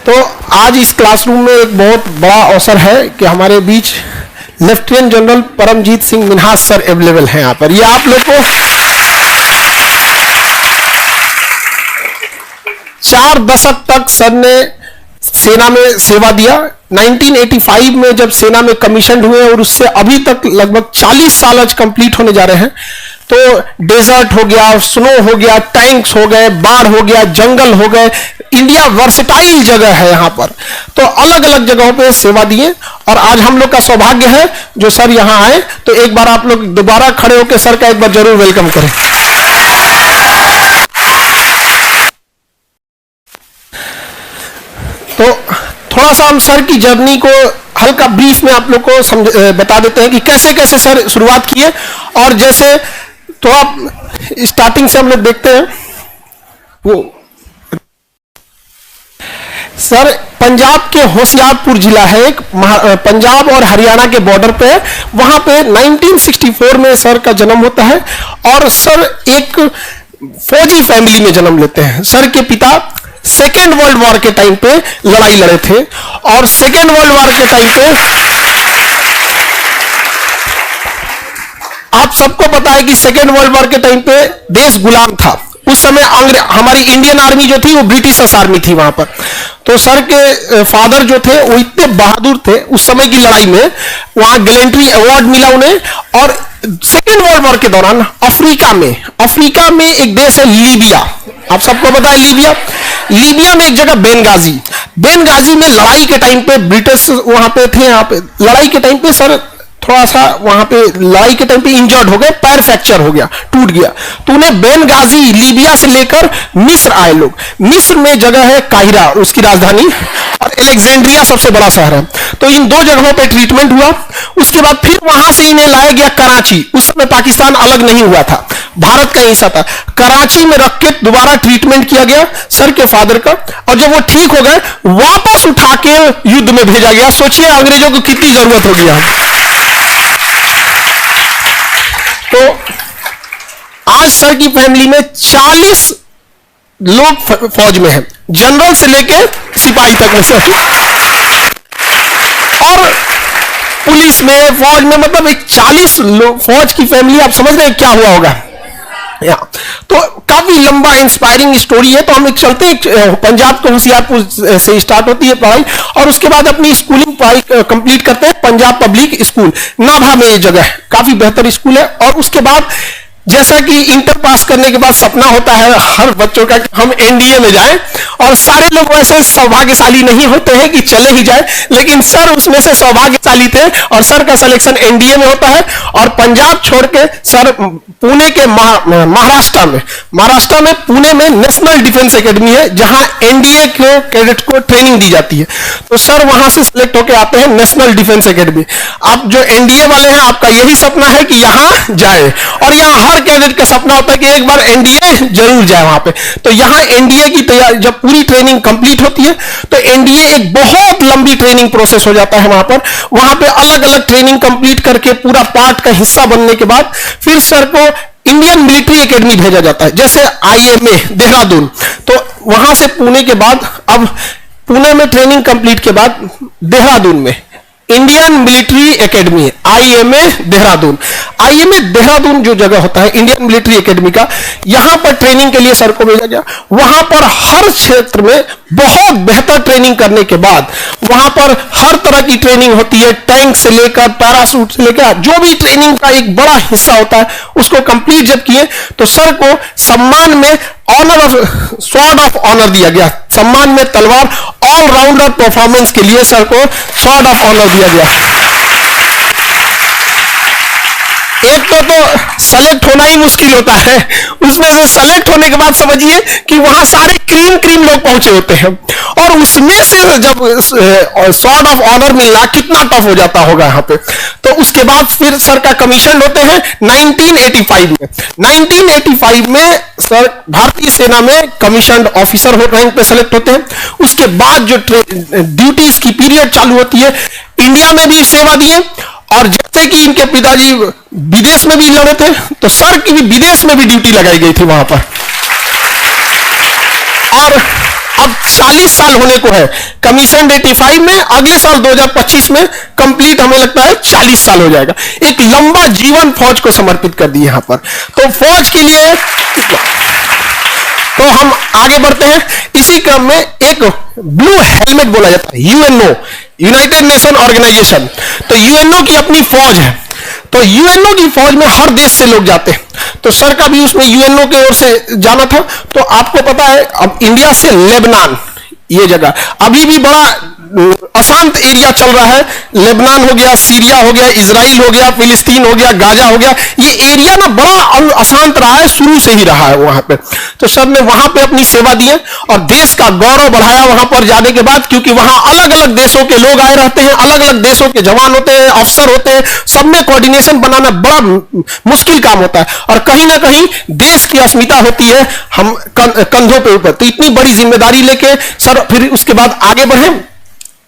तो आज इस क्लासरूम में एक बहुत बड़ा अवसर है कि हमारे बीच lieutenant general Paramjit Singh Minhas sir available हैं यहाँ पर। ये आप लोग को 4 दशक तक सर ने सेना में सेवा दिया। 1985 में जब सेना में कमीशन हुए और उससे अभी तक लगभग 40 साल आज कंप्लीट होने जा रहे हैं। तो डेजर्ट हो गया, स्नो हो गया, टैंक्स हो गए, बाढ़ हो गया, जंगल हो गए, इंडिया वर्सेटाइल जगह है यहाँ पर। तो अलग अलग जगहों पे सेवा दिए और आज हम लोग का सौभाग्य है जो सर यहाँ आए। तो एक बार आप लोग दोबारा खड़े होकर सर का एक बार जरूर वेलकम करें। तो थोड़ा सा हम सर की जर्नी को हल्का ब्रीफ में आप लोग को बता देते हैं कि कैसे कैसे सर शुरुआत किए। और जैसे तो आप स्टार्टिंग से हम लोग देखते हैं वो सर पंजाब के होशियारपुर जिला है एक, पंजाब और हरियाणा के बॉर्डर पे, वहां पे 1964 में सर का जन्म होता है। और सर एक फौजी फैमिली में जन्म लेते हैं। सर के पिता सेकेंड वर्ल्ड वॉर के टाइम पे लड़ाई लड़े थे और सेकेंड वर्ल्ड वॉर के टाइम पे आप सबको पता है कि सेकेंड वर्ल्ड वॉर के टाइम पे देश गुलाम था। उस समय हमारी इंडियन आर्मी जो थी वो ब्रिटिशर्स आर्मी थी वहां पर। तो सर के फादर जो थे वो इतने बहादुर थे उस समय की लड़ाई में, वहां गैलेंट्री अवार्ड मिला उन्हें। और सेकेंड वर्ल्ड वॉर के दौरान अफ्रीका में एक देश है लीबिया, आप सबको पता है लीबिया में एक जगह बेनगाजी में लड़ाई के टाइम पे ब्रिटिश वहां पे थे। यहाँ पे लड़ाई के टाइम पे सर थोड़ा सा वहां पे लड़ाई के टाइम पे इंजर्ड हो गए, पैर फ्रैक्चर हो गया, टूट गया। तो उन्हें बेनगाजी लीबिया से लेकर मिस्र आए लोग। मिस्र में जगह है काहिरा उसकी राजधानी, और अलेक्जेंड्रिया सबसे बड़ा शहर है। तो इन 2 जगहों पे ट्रीटमेंट हुआ। उसके बाद फिर वहां से इन्हें लाया गया कराची। उस समय पाकिस्तान अलग नहीं हुआ था, भारत का हिस्सा था। कराची में रख के दोबारा ट्रीटमेंट किया गया सर के फादर का, और जब वो ठीक हो गए वापस उठा के युद्ध में भेजा गया। सोचिए अंग्रेजों को कितनी जरूरत होगी यहाँ। तो आज सर की फैमिली में 40 लोग फौज में हैं, जनरल से लेकर सिपाही तक में सर, और पुलिस में, फौज में, मतलब एक 40 लोग फौज की फैमिली। आप समझ रहे हैं क्या हुआ होगा। तो काफी लंबा इंस्पायरिंग स्टोरी है। तो हम एक चलते पंजाब के होशियारपुर से स्टार्ट होती है पढ़ाई, और उसके बाद अपनी स्कूलिंग पढ़ाई कंप्लीट करते हैं पंजाब पब्लिक स्कूल नाभा में। ये जगह काफी बेहतर स्कूल है। और उसके बाद जैसा कि इंटर पास करने के बाद सपना होता है हर बच्चों का कि हम एनडीए में जाएं, और सारे लोग वैसे सौभाग्यशाली नहीं होते हैं कि चले ही जाए, लेकिन सर उसमें से सौभाग्यशाली थे और सर का सिलेक्शन एनडीए में होता है। और पंजाब छोड़ के सर पुणे के महाराष्ट्र में पुणे में नेशनल डिफेंस एकेडमी है जहां एनडीए के कैडेट को ट्रेनिंग दी जाती है। तो सर वहां से सिलेक्ट होकर आते हैं नेशनल डिफेंस एकेडमी। आप जो एनडीए वाले हैं आपका यही सपना है कि यहां जाए, और यहां कैडेट का सपना होता है कि एक बार एनडीए जरूर जाए वहां पे। तो यहां एनडीए की तैयारी जब पूरी ट्रेनिंग कंप्लीट होती है तो एनडीए एक बहुत लंबी ट्रेनिंग प्रोसेस हो जाता है वहां पे अलग अलग ट्रेनिंग कंप्लीट करके पूरा पार्ट का हिस्सा बनने के बाद फिर सर को इंडियन मिलिट्री एकेडमी भेजा जाता है, जैसे आईएमए देहरादून। तो वहां से पुणे के बाद, अब पुणे में ट्रेनिंग कंप्लीट के बाद देहरादून में Indian military academy, IMA Dehradun जो जगह होता है इंडियन मिलिट्री एकेडमी का, यहां पर ट्रेनिंग के लिए सर को भेजा गया। वहां पर हर क्षेत्र में बहुत बेहतर ट्रेनिंग करने के बाद वहां पर हर तरह की ट्रेनिंग होती है, टैंक से लेकर पैराशूट से लेकर जो भी ट्रेनिंग का एक बड़ा हिस्सा होता है उसको कंप्लीट जब किए तो सर को सम्मान में स्वॉर्ड ऑफ ऑनर दिया गया। सम्मान में तलवार, ऑलराउंडर परफॉर्मेंस के लिए सर को स्वॉर्ड ऑफ ऑनर दिया गया। एक तो सेलेक्ट होना ही मुश्किल होता है, उसमें से सेलेक्ट होने के बाद समझिए कि वहां सारे क्रीम लोग पहुंचे होते हैं, और उसमें से जब स्वॉर्ड ऑफ ऑनर मिलना कितना टफ हो जाता होगा यहाँ पे। तो उसके बाद फिर सर का कमीशन होते हैं 1985 में सर भारतीय सेना में कमीशन ऑफिसर रैंक पे सेलेक्ट होते हैं। उसके बाद जो ड्यूटीज की पीरियड चालू होती है, इंडिया में भी सेवा दिए, और जैसे कि इनके पिताजी विदेश में भी लड़े थे तो सर की भी विदेश में भी ड्यूटी लगाई गई थी वहां पर। और अब 40 साल होने को है। कमीशन 85 में, अगले साल 2025 में कंप्लीट हमें लगता है 40 साल हो जाएगा। एक लंबा जीवन फौज को समर्पित कर दिए यहां पर। तो फौज के लिए तो हम आगे बढ़ते हैं। इसी क्रम में एक ब्लू हेलमेट बोला जाता है, यूएनओ, यूनाइटेड नेशन ऑर्गेनाइजेशन। तो यूएनओ की अपनी फौज है। तो यूएनओ की फौज में हर देश से लोग जाते हैं। तो सर का भी उसमें यूएनओ की ओर से जाना था। तो आपको पता है अब इंडिया से लेबनान, ये जगह अभी भी बड़ा अशांत एरिया चल रहा है। लेबनान हो गया, सीरिया हो गया, इजराइल हो गया, फिलिस्तीन हो गया, गाजा हो गया। ये एरिया ना बड़ा अशांत रहा है, शुरू से ही रहा है वहां पे। तो सर ने वहां पे अपनी सेवा दी है और देश का गौरव बढ़ाया वहां पर जाने के बाद, क्योंकि वहां अलग अलग देशों के लोग आए रहते हैं, अलग अलग देशों के जवान होते हैं, अफसर होते हैं, सब में कोऑर्डिनेशन बनाना बड़ा मुश्किल काम होता है और कहीं ना कहीं देश की अस्मिता होती है हम कंधों पे ऊपर। तो इतनी बड़ी जिम्मेदारी लेके सर फिर उसके बाद आगे बढ़े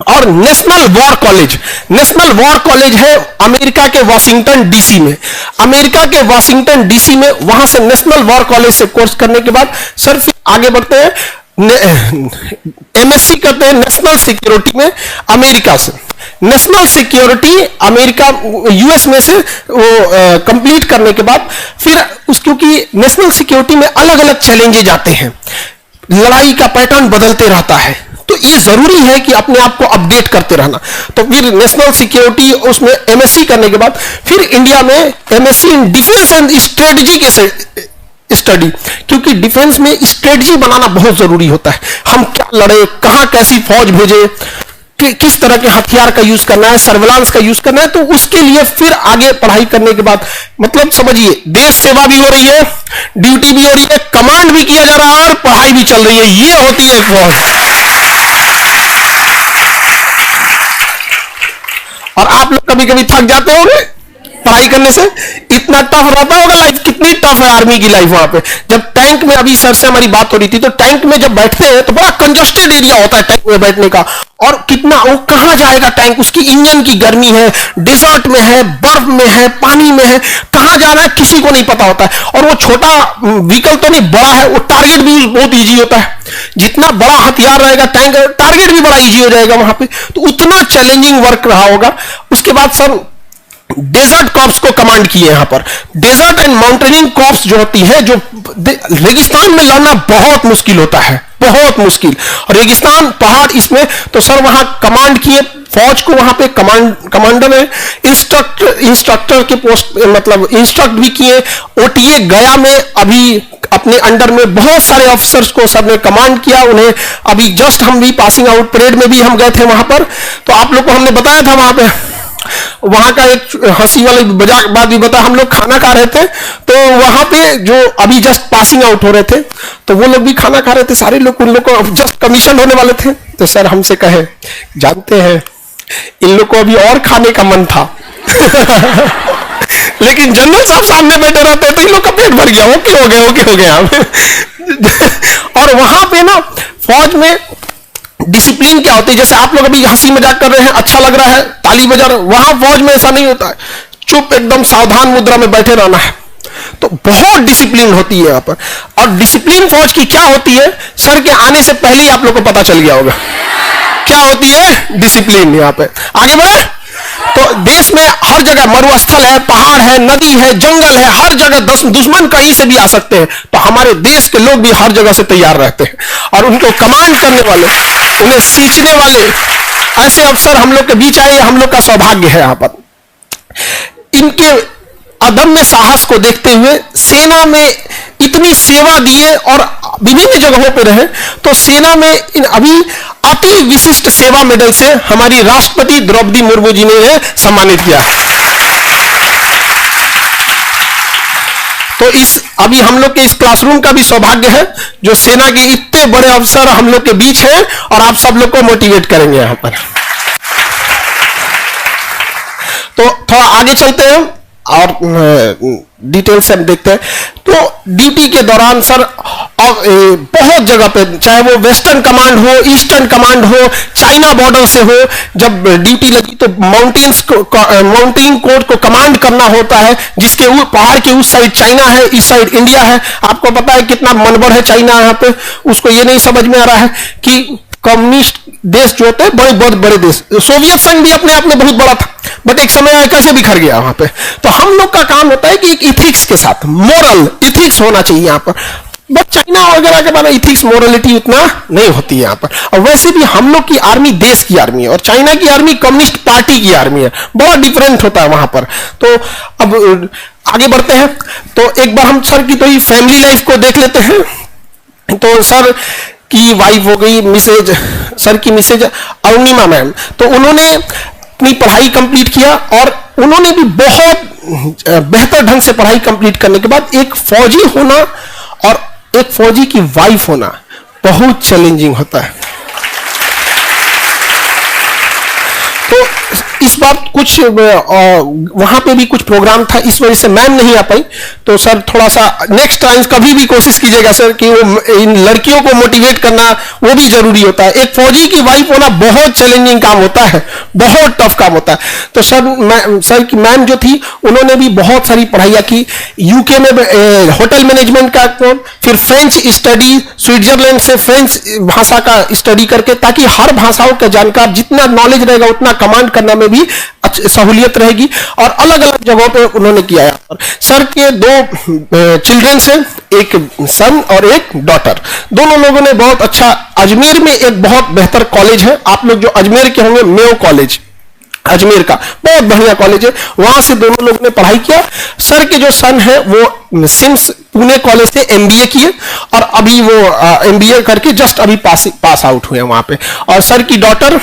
और national war college, national war college है अमेरिका के वाशिंगटन डीसी में। अमेरिका के वाशिंगटन डीसी में, वहां से नेशनल वॉर कॉलेज से कोर्स करने के बाद सर फिर आगे बढ़ते हैं, एमएससी करते हैं नेशनल सिक्योरिटी में अमेरिका से। नेशनल सिक्योरिटी अमेरिका यूएस में से वो कंप्लीट करने के बाद फिर क्योंकि नेशनल सिक्योरिटी में अलग अलग चैलेंजेज आते हैं, लड़ाई का पैटर्न बदलते रहता है, तो ये जरूरी है कि अपने आप को अपडेट करते रहना। तो फिर नेशनल सिक्योरिटी उसमें एमएससी करने के बाद फिर इंडिया में MSc in defence and strategy के स्टडी, क्योंकि डिफेंस में स्ट्रेटजी बनाना बहुत जरूरी होता है। हम क्या लड़े, कहां कैसी फौज भेजे, किस तरह के हथियार का यूज करना है, सर्विलांस का यूज करना है। तो उसके लिए फिर आगे पढ़ाई करने के बाद मतलब समझिए देश सेवा भी हो रही है, ड्यूटी भी हो रही है, कमांड भी किया जा रहा है और पढ़ाई भी चल रही है। ये होती है फौज। और आप लोग कभी कभी थक जाते होंगे पढ़ाई करने से, इतना टफ रहता होगा लाइफ। कितनी टफ है आर्मी की लाइफ वहां पे। जब टैंक में, अभी सर से हमारी बात हो रही थी, तो टैंक में जब बैठते हैं तो बड़ा कंजस्टेड एरिया होता है टैंक में बैठने का। और कितना वो कहां जाएगा टैंक, उसकी इंजन की गर्मी है, डिजर्ट में है, बर्फ में है, पानी में है, कहां जाना है किसी को नहीं पता होता है। और वो छोटा व्हीकल तो नहीं, बड़ा है, वो टारगेट भी बहुत ईजी होता है। जितना बड़ा हथियार रहेगा टैंक, टारगेट भी बड़ा ईजी हो जाएगा वहां पे। तो उतना चैलेंजिंग वर्क रहा होगा। उसके बाद सर डेजर्ट कॉर्प्स को कमांड किए यहां पर। डेजर्ट एंड माउंटेनिंग कॉर्प्स जो होती है, जो रेगिस्तान में लड़ना बहुत मुश्किल होता है, बहुत मुश्किल। और रेगिस्तान, पहाड़, इसमें तो सर वहां कमांड किए फौज को, वहां पे कमांडर है, इंस्ट्रक्टर के पोस्ट मतलब इंस्ट्रक्ट भी किए। ओटीए गया में अभी अपने अंडर में बहुत सारे ऑफिसर्स को सर ने कमांड किया। उन्हें अभी जस्ट हम भी पासिंग आउट परेड में भी हम गए थे वहां पर। तो आप लोग को हमने बताया था वहां का एक हंसी वाली बात भी बता। हम लोग खाना खा रहे थे, तो वहां पे जो अभी जस्ट पासिंग आउट हो रहे थे, तो वो लोग भी खाना खा रहे थे सारे लोग। उन लोग को जस्ट कमीशन होने वाले थे। तो सर हमसे कहे, जानते हैं इन लोग को अभी और खाने का मन था लेकिन जनरल साहब सामने बैठे रहते तो इन लोग का पेट भर गया, ओके हो गया, ओके हो गया और वहां पे ना फौज में डिसिप्लिन क्या होती है, जैसे आप लोग अभी हंसी मजाक कर रहे हैं, अच्छा लग रहा है, ताली बजा रहे हैं, वहां फौज में ऐसा नहीं होता है। चुप एकदम सावधान मुद्रा में बैठे रहना है। तो बहुत डिसिप्लिन होती है यहाँ पर। और डिसिप्लिन फौज की क्या होती है, सर के आने से पहले ही आप लोग को पता चल गया होगा क्या होती है डिसिप्लिन। यहाँ पे आगे बढ़े तो देश में हर जगह मरुस्थल है, पहाड़ है, नदी है, जंगल है, हर जगह दुश्मन कहीं से भी आ सकते हैं। तो हमारे देश के लोग भी हर जगह से तैयार रहते हैं और उनको कमांड करने वाले, उन्हें सींचने वाले ऐसे अफसर हम लोग के बीच आए, हम लोग का सौभाग्य है। यहां पर इनके अदम्य साहस को देखते हुए सेना में इतनी सेवा दिए और विभिन्न जगहों पर रहे। तो सेना में अभी अति विशिष्ट सेवा मेडल से हमारी राष्ट्रपति द्रौपदी मुर्मू जी ने सम्मानित किया। तो इस अभी हम लोग के इस क्लासरूम का भी सौभाग्य है, जो सेना के इतने बड़े अफसर हम लोग के बीच हैं और आप सब लोग को मोटिवेट करेंगे यहां पर। तो थोड़ा आगे चलते हैं। और डिटेल से हम देखते हैं। तो ड्यूटी के दौरान सर बहुत जगह पे, चाहे वो वेस्टर्न कमांड हो, ईस्टर्न कमांड हो, चाइना बॉर्डर से हो, जब ड्यूटी लगी तो माउंटेन कोर को कमांड करना होता है, जिसके पहाड़ के उस साइड चाइना है, इस साइड इंडिया है। आपको पता है कितना मनबड़ है चाइना यहाँ पे, उसको ये नहीं समझ में आ रहा है कि कम्युनिस्ट देश जो होते हैं बहुत बड़े देश, सोवियत संघ भी अपने आप में बहुत बड़ा था, बट एक समय कैसे बिखर गया वहां पे। तो हम लोग का काम होता है कि एक इथिक्स के साथ, मोरल इथिक्स होना चाहिए यहाँ पर, बट चाइना वगैरह के बारे में इथिक्स मोरलिटी उतना नहीं होती है यहाँ पर। और वैसे भी हम लोग की आर्मी देश की आर्मी है और चाइना की आर्मी कम्युनिस्ट पार्टी की आर्मी है, बड़ा डिफरेंट होता है वहां पर। तो अब आगे बढ़ते हैं, तो एक बार हम सर की तो ही फैमिली लाइफ को देख लेते हैं। तो सर की वाइफ हो गई मिसेज, सर की मिसेज अरुणिमा मैम, तो उन्होंने अपनी पढ़ाई कंप्लीट किया और उन्होंने भी बहुत बेहतर ढंग से पढ़ाई कंप्लीट करने के बाद एक फौजी होना और एक फौजी की वाइफ होना बहुत चैलेंजिंग होता है। तो इस बार कुछ वहां पे भी कुछ प्रोग्राम था, इस वजह से मैम नहीं आ पाई। तो सर थोड़ा सा नेक्स्ट टाइम कभी भी कोशिश कीजिएगा सर कि वो इन लड़कियों को मोटिवेट करना वो भी जरूरी होता है। एक फौजी की वाइफ होना बहुत चैलेंजिंग काम होता है, बहुत टफ काम होता है। तो सर की मैम जो थी उन्होंने भी बहुत सारी पढ़ाइयाँ की, यूके में होटल मैनेजमेंट का कोर्स, फिर फ्रेंच स्टडी, स्विट्जरलैंड से फ्रेंच भाषा का स्टडी करके, ताकि हर भाषाओं का जानकार जितना नॉलेज रहेगा उतना कमांड करना में भी सहूलियत रहेगी। और अलग अलग जगहों पे उन्होंने किया है। सर के 2 चिल्ड्रन हैं, एक सन और एक डॉटर। दोनों लोगों ने बहुत अच्छा, अजमेर में एक बहुत बेहतर कॉलेज है, आप लोग जो अजमेर के होंगे, मेयो कॉलेज अजमेर का बहुत बढ़िया कॉलेज है, वहां से दोनों लोगों ने पढ़ाई किया। सर के जो सन है वो सिम्स पुणे कॉलेज से एमबीए किए और अभी वो एमबीए करके जस्ट अभी पास आउट हुए वहां पे। और सर की डॉटर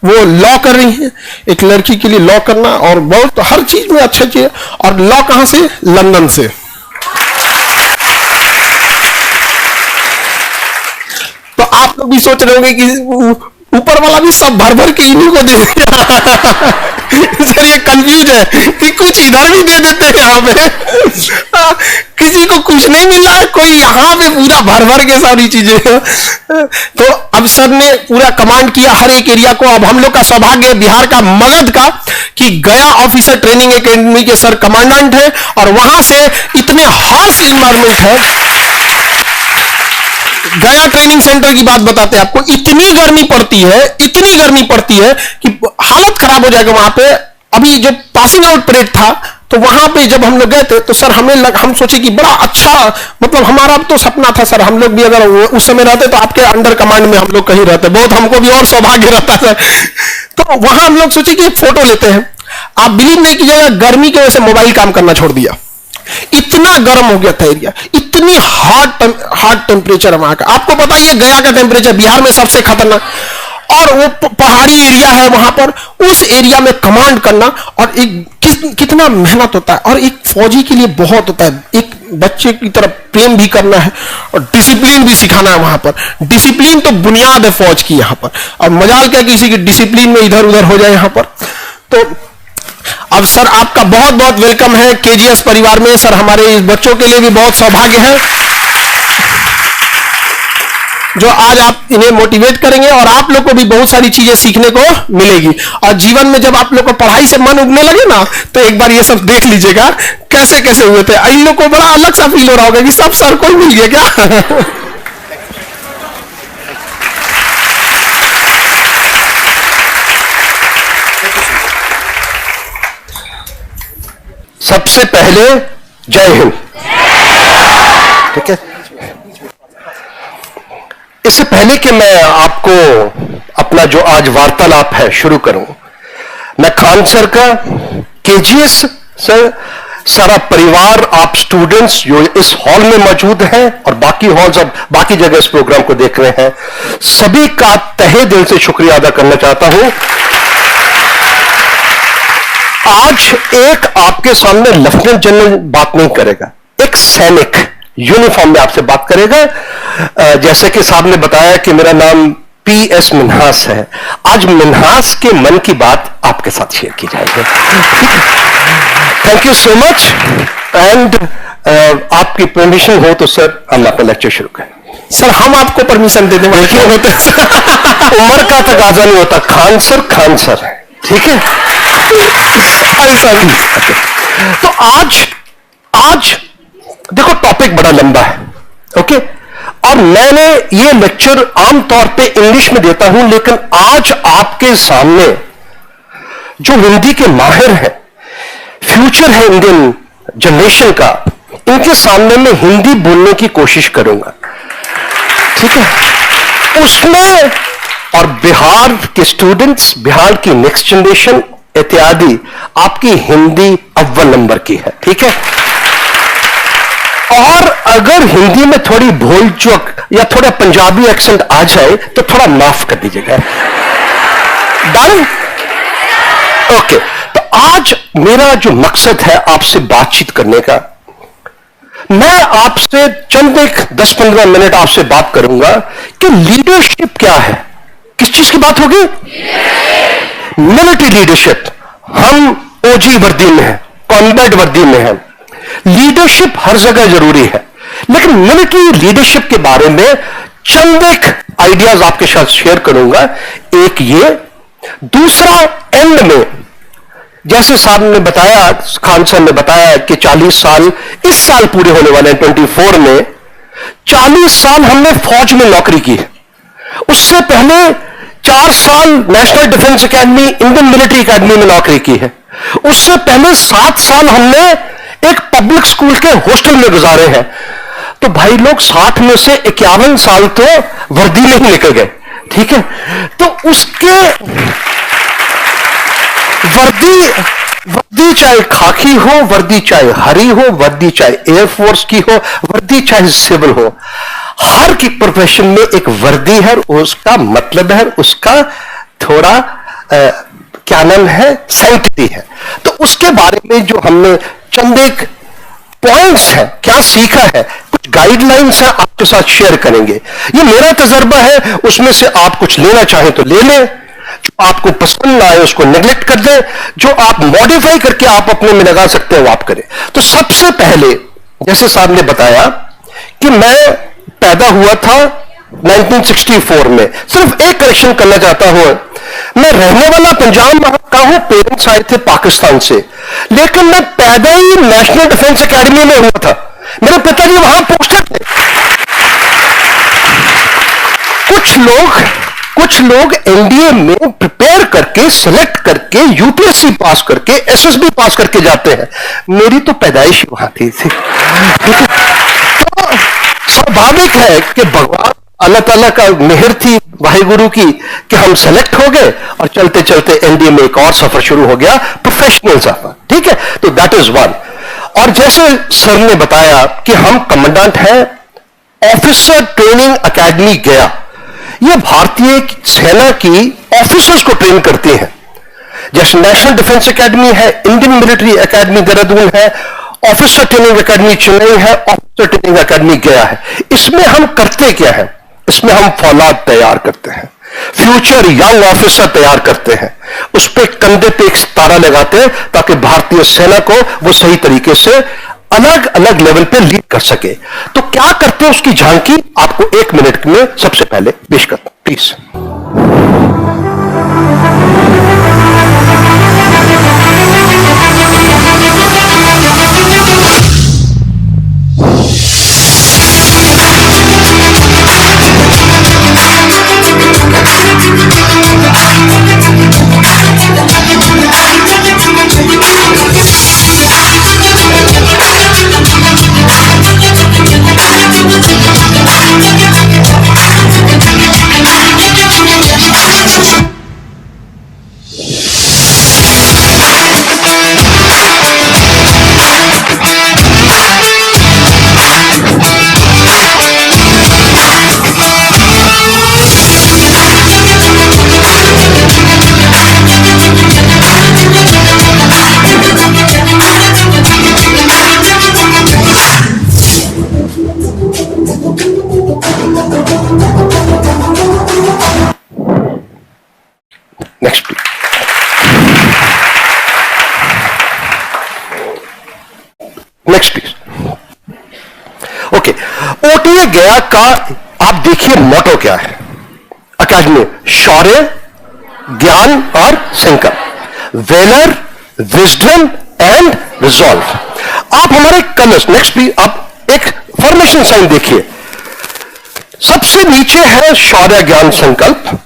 वो लॉ कर रही है। एक लड़की के लिए लॉ करना और बहुत हर चीज में अच्छा चाहिए। और लॉ कहां से? लंदन से। तो आप लोग भी सोच रहे होंगे कि ऊपर वाला भी सब भर भर के इन्हीं को दे सर ये कंफ्यूज है कि कुछ इधर भी दे देते हैं यहाँ पे किसी को कुछ नहीं मिल रहा है, कोई यहाँ पे पूरा भर भर के सारी चीजें। तो अब सर ने पूरा कमांड किया हर एक एरिया को। अब हम लोग का सौभाग्य बिहार का मगध का कि गया ऑफिसर ट्रेनिंग एकेडमी के सर कमांडेंट है और वहां से इतने हार्श इन्वायरमेंट है। गया ट्रेनिंग सेंटर की बात बताते हैं आपको, इतनी गर्मी पड़ती है कि हालत खराब हो जाएगा वहां पे। अभी जब पासिंग आउट परेड था तो वहां पे जब हम लोग गए थे तो सर हम सोचे कि बड़ा अच्छा, मतलब हमारा तो सपना था सर, हम लोग भी अगर उस समय रहते तो आपके अंडर कमांड में हम लोग कहीं रहते, बहुत हमको भी और सौभाग्य रहता सर। तो वहां हम लोग सोचे कि एक फोटो लेते हैं। आप बिलीव नहीं कीजिएगा, गर्मी की वजह से मोबाइल काम करना छोड़ दिया, इतना गर्म हो गया था एरिया, इतनी हार्ड टेम्परेचर वहां का। आपको पता ही है गया का टेम्परेचर बिहार में सबसे खतरनाक, और वो पहाड़ी एरिया है वहां पर, उस एरिया में कमांड करना और एक कितना मेहनत होता है। और एक फौजी के लिए बहुत होता है, एक बच्चे की तरफ प्रेम भी करना है और डिसिप्लिन भी सिखाना है वहां पर। डिसिप्लिन तो बुनियाद है फौज की यहाँ पर, और मजाल क्या किसी की डिसिप्लिन में इधर उधर हो जाए यहाँ पर। तो अब सर आपका बहुत बहुत वेलकम है केजीएस परिवार में। सर हमारे इस बच्चों के लिए भी बहुत सौभाग्य है जो आज आप इन्हें मोटिवेट करेंगे और आप लोग को भी बहुत सारी चीजें सीखने को मिलेगी। और जीवन में जब आप लोग को पढ़ाई से मन उगने लगे ना, तो एक बार ये सब देख लीजिएगा कैसे कैसे हुए थे। इन लोग को बड़ा अलग सा फील हो रहा होगा कि सब सर को मिल गया क्या। सबसे पहले जय हिंद। ठीक है, इससे पहले कि मैं आपको अपना जो आज वार्तालाप है शुरू करूं, मैं खान सर का, केजीएस सर, सारा परिवार, आप स्टूडेंट्स जो इस हॉल में मौजूद हैं और बाकी हॉल्स और बाकी जगह इस प्रोग्राम को देख रहे हैं, सभी का तहे दिल से शुक्रिया अदा करना चाहता हूं। आज एक आपके सामने लेफ्टिनेंट जनरल बात नहीं करेगा, एक सैनिक यूनिफॉर्म में आपसे बात करेगा। जैसे कि साहब ने बताया कि मेरा नाम पीएस मिन्हास है, आज मिन्हास के मन की बात आपके साथ शेयर की जाएगी। Thank you so much and आपकी परमिशन हो तो सर हम अपना लेक्चर शुरू करें। सर हम आपको परमिशन दे दें, क्यों होते उम्र का तकाजा नहीं होता, खान सर है, ठीक है। तो आज देखो टॉपिक बड़ा लंबा है, ओके। और मैंने ये लेक्चर आमतौर पे इंग्लिश में देता हूं, लेकिन आज आपके सामने जो हिंदी के माहिर हैं, फ्यूचर है इंडियन जनरेशन का, इनके सामने मैं हिंदी बोलने की कोशिश करूंगा, ठीक है। उसमें और बिहार के स्टूडेंट्स, बिहार की नेक्स्ट जनरेशन इत्यादि, आपकी हिंदी अव्वल नंबर की है, ठीक है। और अगर हिंदी में थोड़ी भूल चूक या थोड़ा पंजाबी एक्सेंट आ जाए तो थोड़ा माफ कर दीजिएगा। डन? ओके। तो आज मेरा जो मकसद है आपसे बातचीत करने का, मैं आपसे चंद एक 10-15 मिनट आपसे बात करूंगा कि लीडरशिप क्या है। किस चीज की बात होगी? Military leadership. हम ओजी वर्दी में हैं, कॉम्बैट वर्दी में हैं। लीडरशिप हर जगह जरूरी है, लेकिन मिलिट्री लीडरशिप के बारे में चंद एक आइडियाज आपके साथ शेयर करूंगा। एक ये, दूसरा एंड में जैसे साहब ने बताया, खान साहब ने बताया कि 40 साल इस साल पूरे होने वाले हैं 24 में। 40 साल हमने फौज में नौकरी की, उससे पहले 4 साल national defence academy, Indian military academy में नौकरी की है। उससे पहले 7 साल हमने एक पब्लिक स्कूल के हॉस्टल में गुजारे हैं। तो भाई लोग 60 में से 51 साल तो वर्दी में ही निकल गए, ठीक है। तो उसके वर्दी चाहे खाकी हो, वर्दी चाहे हरी हो, वर्दी चाहे एयरफोर्स की हो, वर्दी चाहे सिविल हो, हर की प्रोफेशन में एक वर्दी है, उसका मतलब है, उसका थोड़ा क्या नाम है, सैंक्टिटी है। तो उसके बारे में जो हमने चंद एक पॉइंट्स हैं, क्या सीखा है, कुछ गाइडलाइंस हैं, आपके साथ शेयर करेंगे। ये मेरा तजर्बा है, उसमें से आप कुछ लेना चाहें तो ले लें, जो आपको पसंद ना आए उसको नेग्लेक्ट कर दें, जो आप मॉडिफाई करके आप अपने में लगा सकते हैं वो आप करें। तो सबसे पहले जैसे साहब ने बताया कि मैं पैदा हुआ था 1964 में। सिर्फ एक करेक्शन करना चाहता हूं, मैं रहने वाला पंजाब का हूं, पेरेंट्स आए थे पाकिस्तान से, लेकिन मैं पैदा ही नेशनल डिफेंस एकेडमी में हुआ था। मेरे पिताजी वहां पोस्टर थे। कुछ लोग एनडीए में प्रिपेयर करके, सिलेक्ट करके, यूपीएससी पास करके, एसएसबी पास करके जाते हैं। मेरी तो पैदाइश वहां थी। तो स्वाभाविक है कि भगवान अल्लाह ताला का मेहर थी, वाहिगुरु की, कि हम सेलेक्ट हो गए और चलते चलते एनडीए में एक और सफर शुरू हो गया, प्रोफेशनल सफर, ठीक है। तो दैट इज वन। और जैसे सर ने बताया कि हम कमांडेंट हैं, ऑफिसर ट्रेनिंग एकेडमी गया, ये भारतीय सेना की ऑफिसर्स को ट्रेन करते हैं। जैसे नेशनल डिफेंस एकेडमी है, इंडियन मिलिट्री एकेडमी देहरादून है, ऑफिसर ट्रेनिंग एकेडमी चेन्नई है, ऑफिसर ट्रेनिंग एकेडमी गया है। इसमें हम करते क्या है? इसमें हम फौलाद तैयार करते हैं, फ्यूचर यंग ऑफिसर तैयार करते हैं, उस पर कंधे पे एक सितारा लगाते हैं ताकि भारतीय सेना को वो सही तरीके से अलग अलग लेवल पे लीड कर सके। तो क्या करते हैं उसकी झांकी आपको 1 मिनट में सबसे पहले पेश करता हूं, प्लीज। भारतीय गया का आप देखिए मोटो क्या है अकेडमी, शौर्य, ज्ञान और संकल्प, वेलर, विजडम एंड रिजॉल्व। आप हमारे कलर्स, नेक्स्ट भी आप एक फॉर्मेशन साइन देखिए, सबसे नीचे है शौर्य, ज्ञान, संकल्प,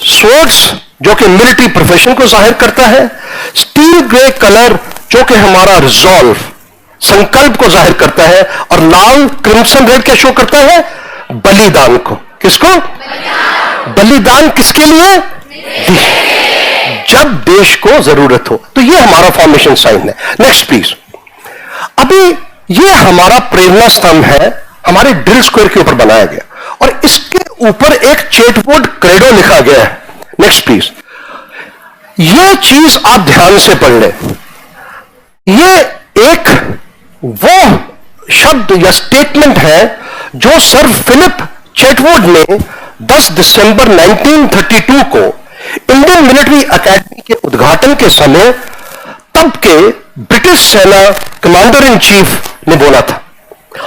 स्वॉर्ड्स जो कि मिलिट्री प्रोफेशन को जाहिर करता है, स्टील ग्रे कलर जो कि हमारा रिजॉल्व, संकल्प को जाहिर करता है, और लाल क्रिम्सन रेड क्या शो करता है, बलिदान को। किसको? बलिदान किसके लिए? जब देश को जरूरत हो। तो ये हमारा फॉर्मेशन साइन है। Next please. अभी ये हमारा प्रेरणा स्तंभ है, हमारे ड्रिल स्क्वायर के ऊपर बनाया गया, और इसके ऊपर एक चेटबोर्ड क्रेडो लिखा गया है। Next please. ये चीज आप ध्यान से पढ़ लें। ये एक वो शब्द या स्टेटमेंट है जो सर फिलिप चेटवुड ने 10 दिसंबर 1932 को इंडियन मिलिट्री एकेडमी के उद्घाटन के समय तब के ब्रिटिश सेना कमांडर इन चीफ ने बोला था।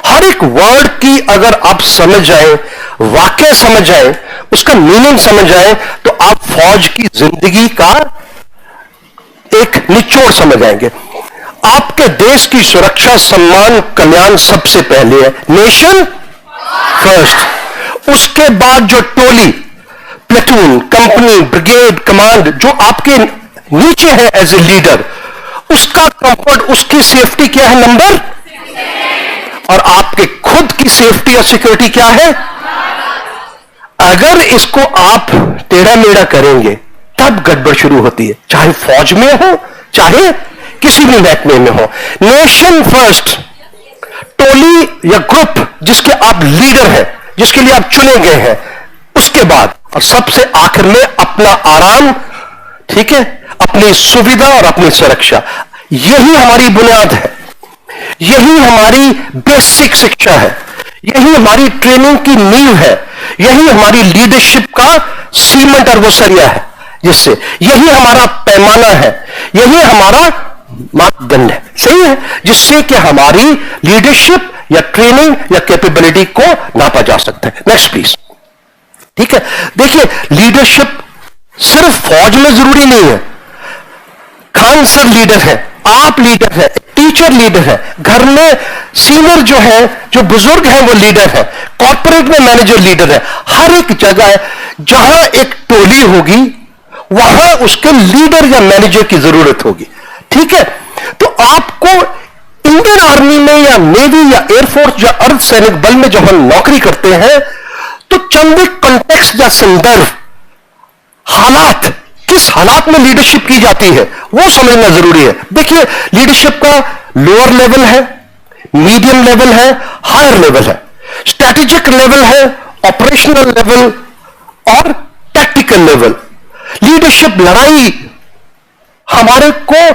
हर एक वर्ड की अगर आप समझ जाएं, वाक्य समझ जाएं, उसका मीनिंग समझ जाएं, तो आप फौज की जिंदगी का एक निचोड़ समझ आएंगे। आपके देश की सुरक्षा, सम्मान, कल्याण सबसे पहले है, नेशन फर्स्ट। उसके बाद जो टोली, प्लेटून, कंपनी, ब्रिगेड, कमांड जो आपके नीचे है एज ए लीडर, उसका कंफर्ट, उसकी सेफ्टी क्या है, नंबर, और आपके खुद की सेफ्टी और सिक्योरिटी क्या है। अगर इसको आप टेढ़ा मेढ़ा करेंगे तब गड़बड़ शुरू होती है, चाहे फौज में हो, चाहे किसी भी महकमे में हो। नेशन फर्स्ट, टोली या ग्रुप जिसके आप लीडर हैं, जिसके लिए आप चुने गए हैं, उसके बाद और सबसे आखिर में अपना आराम, ठीक है, अपनी सुविधा और अपनी सुरक्षा। यही हमारी बुनियाद है, यही हमारी बेसिक शिक्षा है, यही हमारी ट्रेनिंग की नींव है, यही हमारी लीडरशिप का सीमेंट और वो सरिया है, जिससे यही हमारा पैमाना है, यही हमारा मापदंड है, सही है, जिससे कि हमारी लीडरशिप या ट्रेनिंग या कैपेबिलिटी को नापा जा सकता है। Next please. ठीक है, देखिए लीडरशिप सिर्फ फौज में जरूरी नहीं है। खान सर लीडर है, आप लीडर है, टीचर लीडर है, घर में सीनियर जो है, जो बुजुर्ग है वो लीडर है, कॉर्पोरेट में मैनेजर लीडर है। हर एक जगह जहां एक टोली होगी वहां उसके लीडर या मैनेजर की जरूरत होगी। ठीक है, तो आपको इंडियन आर्मी में या नेवी या एयरफोर्स या अर्धसैनिक बल में जब हम नौकरी करते हैं तो चंद कॉन्टेक्स्ट या संदर्भ, हालात, किस हालात में लीडरशिप की जाती है वो समझना जरूरी है। देखिए लीडरशिप का लोअर लेवल है, मीडियम लेवल है, हायर लेवल है, स्ट्रैटेजिक लेवल है, ऑपरेशनल लेवल और टैक्टिकल लेवल। लीडरशिप लड़ाई हमारे को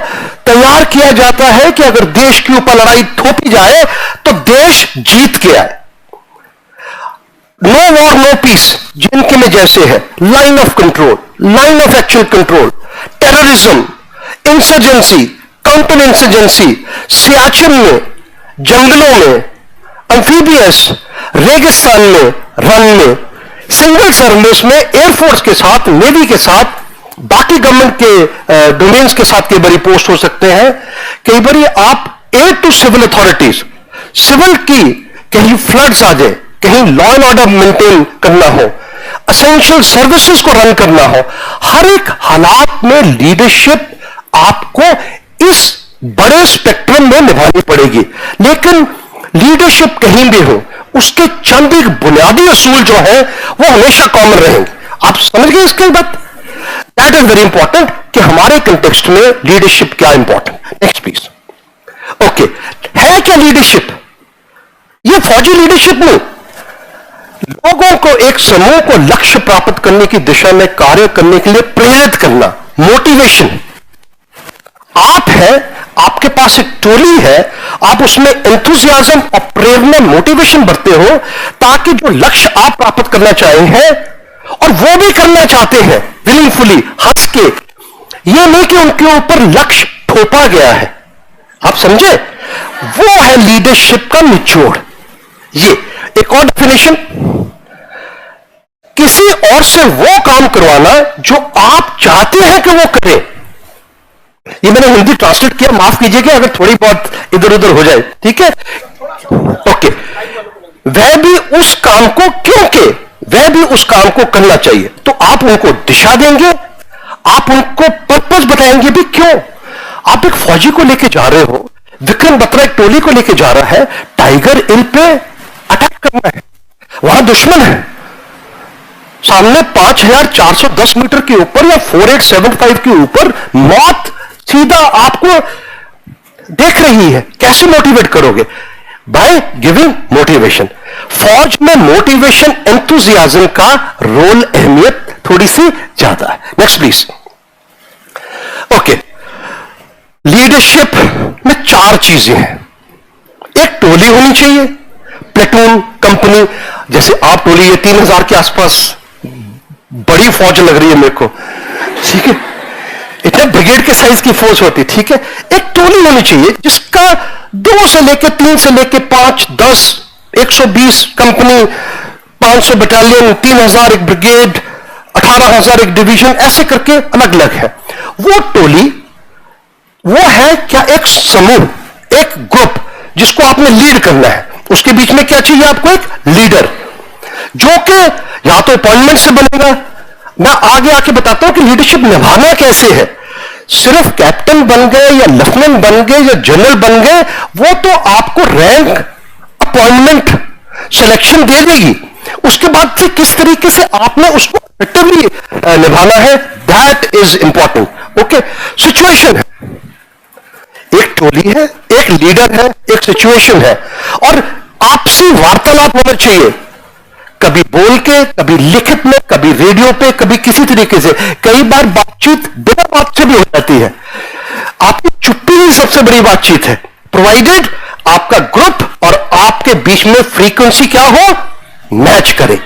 तैयार किया जाता है कि अगर देश के ऊपर लड़ाई थोपी जाए तो देश जीत के आए। नो वॉर नो पीस जिनके में जैसे है, line of control, line of actual control, terrorism, insurgency, counter insurgency, Siachen में, जंगलों में, एम्फीबियस, रेगिस्तान में, रन में, सिंगल सर्विस में, एयरफोर्स के साथ, नेवी के साथ, बाकी गवर्नमेंट के डोमेन्स के साथ कई बार पोस्ट हो सकते हैं। कई बार आप aid to civil authorities, civil की कहीं फ्लड्स आ जाए, कहीं लॉ एंड ऑर्डर मेंटेन करना हो, असेंशियल सर्विसेज को रन करना हो, हर एक हालात में लीडरशिप आपको इस बड़े स्पेक्ट्रम में निभानी पड़ेगी। लेकिन लीडरशिप कहीं भी हो, उसके चंद एक बुनियादी असूल जो है वो हमेशा कॉमन रहेंगे। आप समझ गए इसके बाद? दैट इज वेरी इंपॉर्टेंट कि हमारे कंटेक्स्ट में लीडरशिप क्या इंपॉर्टेंट। Next please. ओके, है क्या लीडरशिप? ये फौजी लीडरशिप नहीं, लोगों को, एक समूह को लक्ष्य प्राप्त करने की दिशा में कार्य करने के लिए प्रेरित करना, मोटिवेशन। आप है, आपके पास एक टोली है, आप उसमें एंथुसियाज्म और प्रेरणा, मोटिवेशन बढ़ते हो ताकि जो लक्ष्य आप प्राप्त करना चाहे हैं और वो भी करना चाहते हैं विलिंगफुली, हंस के, ये नहीं कि उनके ऊपर लक्ष्य थोपा गया है, आप समझे, वो है लीडरशिप का निचोड़। एक और डेफिनेशन, किसी और से वो काम करवाना जो आप चाहते हैं कि वो करे। ये मैंने हिंदी ट्रांसलेट किया, माफ कीजिएगा अगर थोड़ी बहुत इधर उधर हो जाए, ठीक है? ओके। वह भी उस काम को, क्योंकि वह भी उस काम को करना चाहिए, तो आप उनको दिशा देंगे, आप उनको पर्पस बताएंगे भी क्यों। आप एक फौजी को लेके जा रहे हो, विक्रम बत्रा एक टोली को लेके जा रहा है टाइगर हिल पे अटैक करना है, वहां दुश्मन है, सामने 5410 मीटर के ऊपर या 4875 के ऊपर मौत सीधा आपको देख रही है। कैसे मोटिवेट करोगे? By giving motivation. फौज में मोटिवेशन, एंथुजियाज्म का रोल, अहमियत थोड़ी सी ज्यादा है। Next please. ओके, लीडरशिप में 4 चीजें हैं। एक टोली होनी चाहिए, प्लेटून, कंपनी, जैसे आप टोली, ये 3000 के आसपास बड़ी फौज लग रही है मेरे को, ठीक है? इतने ब्रिगेड के साइज की फौज होती, ठीक है? एक टोली होनी चाहिए जिसका 2 से लेकर 3 से लेकर 5, 10, 120 कंपनी, 500 बटालियन, 3000 एक ब्रिगेड, 18000 एक डिवीजन, ऐसे करके अलग अलग है। वो टोली, वो है क्या? एक समूह, एक ग्रुप जिसको आपने लीड करना है। उसके बीच में क्या चाहिए आपको? एक लीडर, जो कि या तो अपॉइंटमेंट से बनेगा। मैं आगे आके बताता हूं कि लीडरशिप निभाना कैसे है। सिर्फ कैप्टन बन गए या लेफ्टिनेंट बन गए या जनरल बन गए, वो तो आपको रैंक, अपॉइंटमेंट, सिलेक्शन दे देगी। उसके बाद फिर किस तरीके से आपने उसको इफेक्टिवली निभाना है, that is important. Okay, situation है, एक टोली है, एक लीडर है, एक सिचुएशन है, और आपसी वार्तालाप होना चाहिए। कभी बोल के, कभी लिखित में, कभी रेडियो पे, कभी किसी तरीके से। कई बार बातचीत बिना बात से भी हो जाती है। आपकी चुप्पी ही सबसे बड़ी बातचीत है, प्रोवाइडेड आपका ग्रुप और आपके बीच में फ्रीक्वेंसी क्या हो, मैच करे,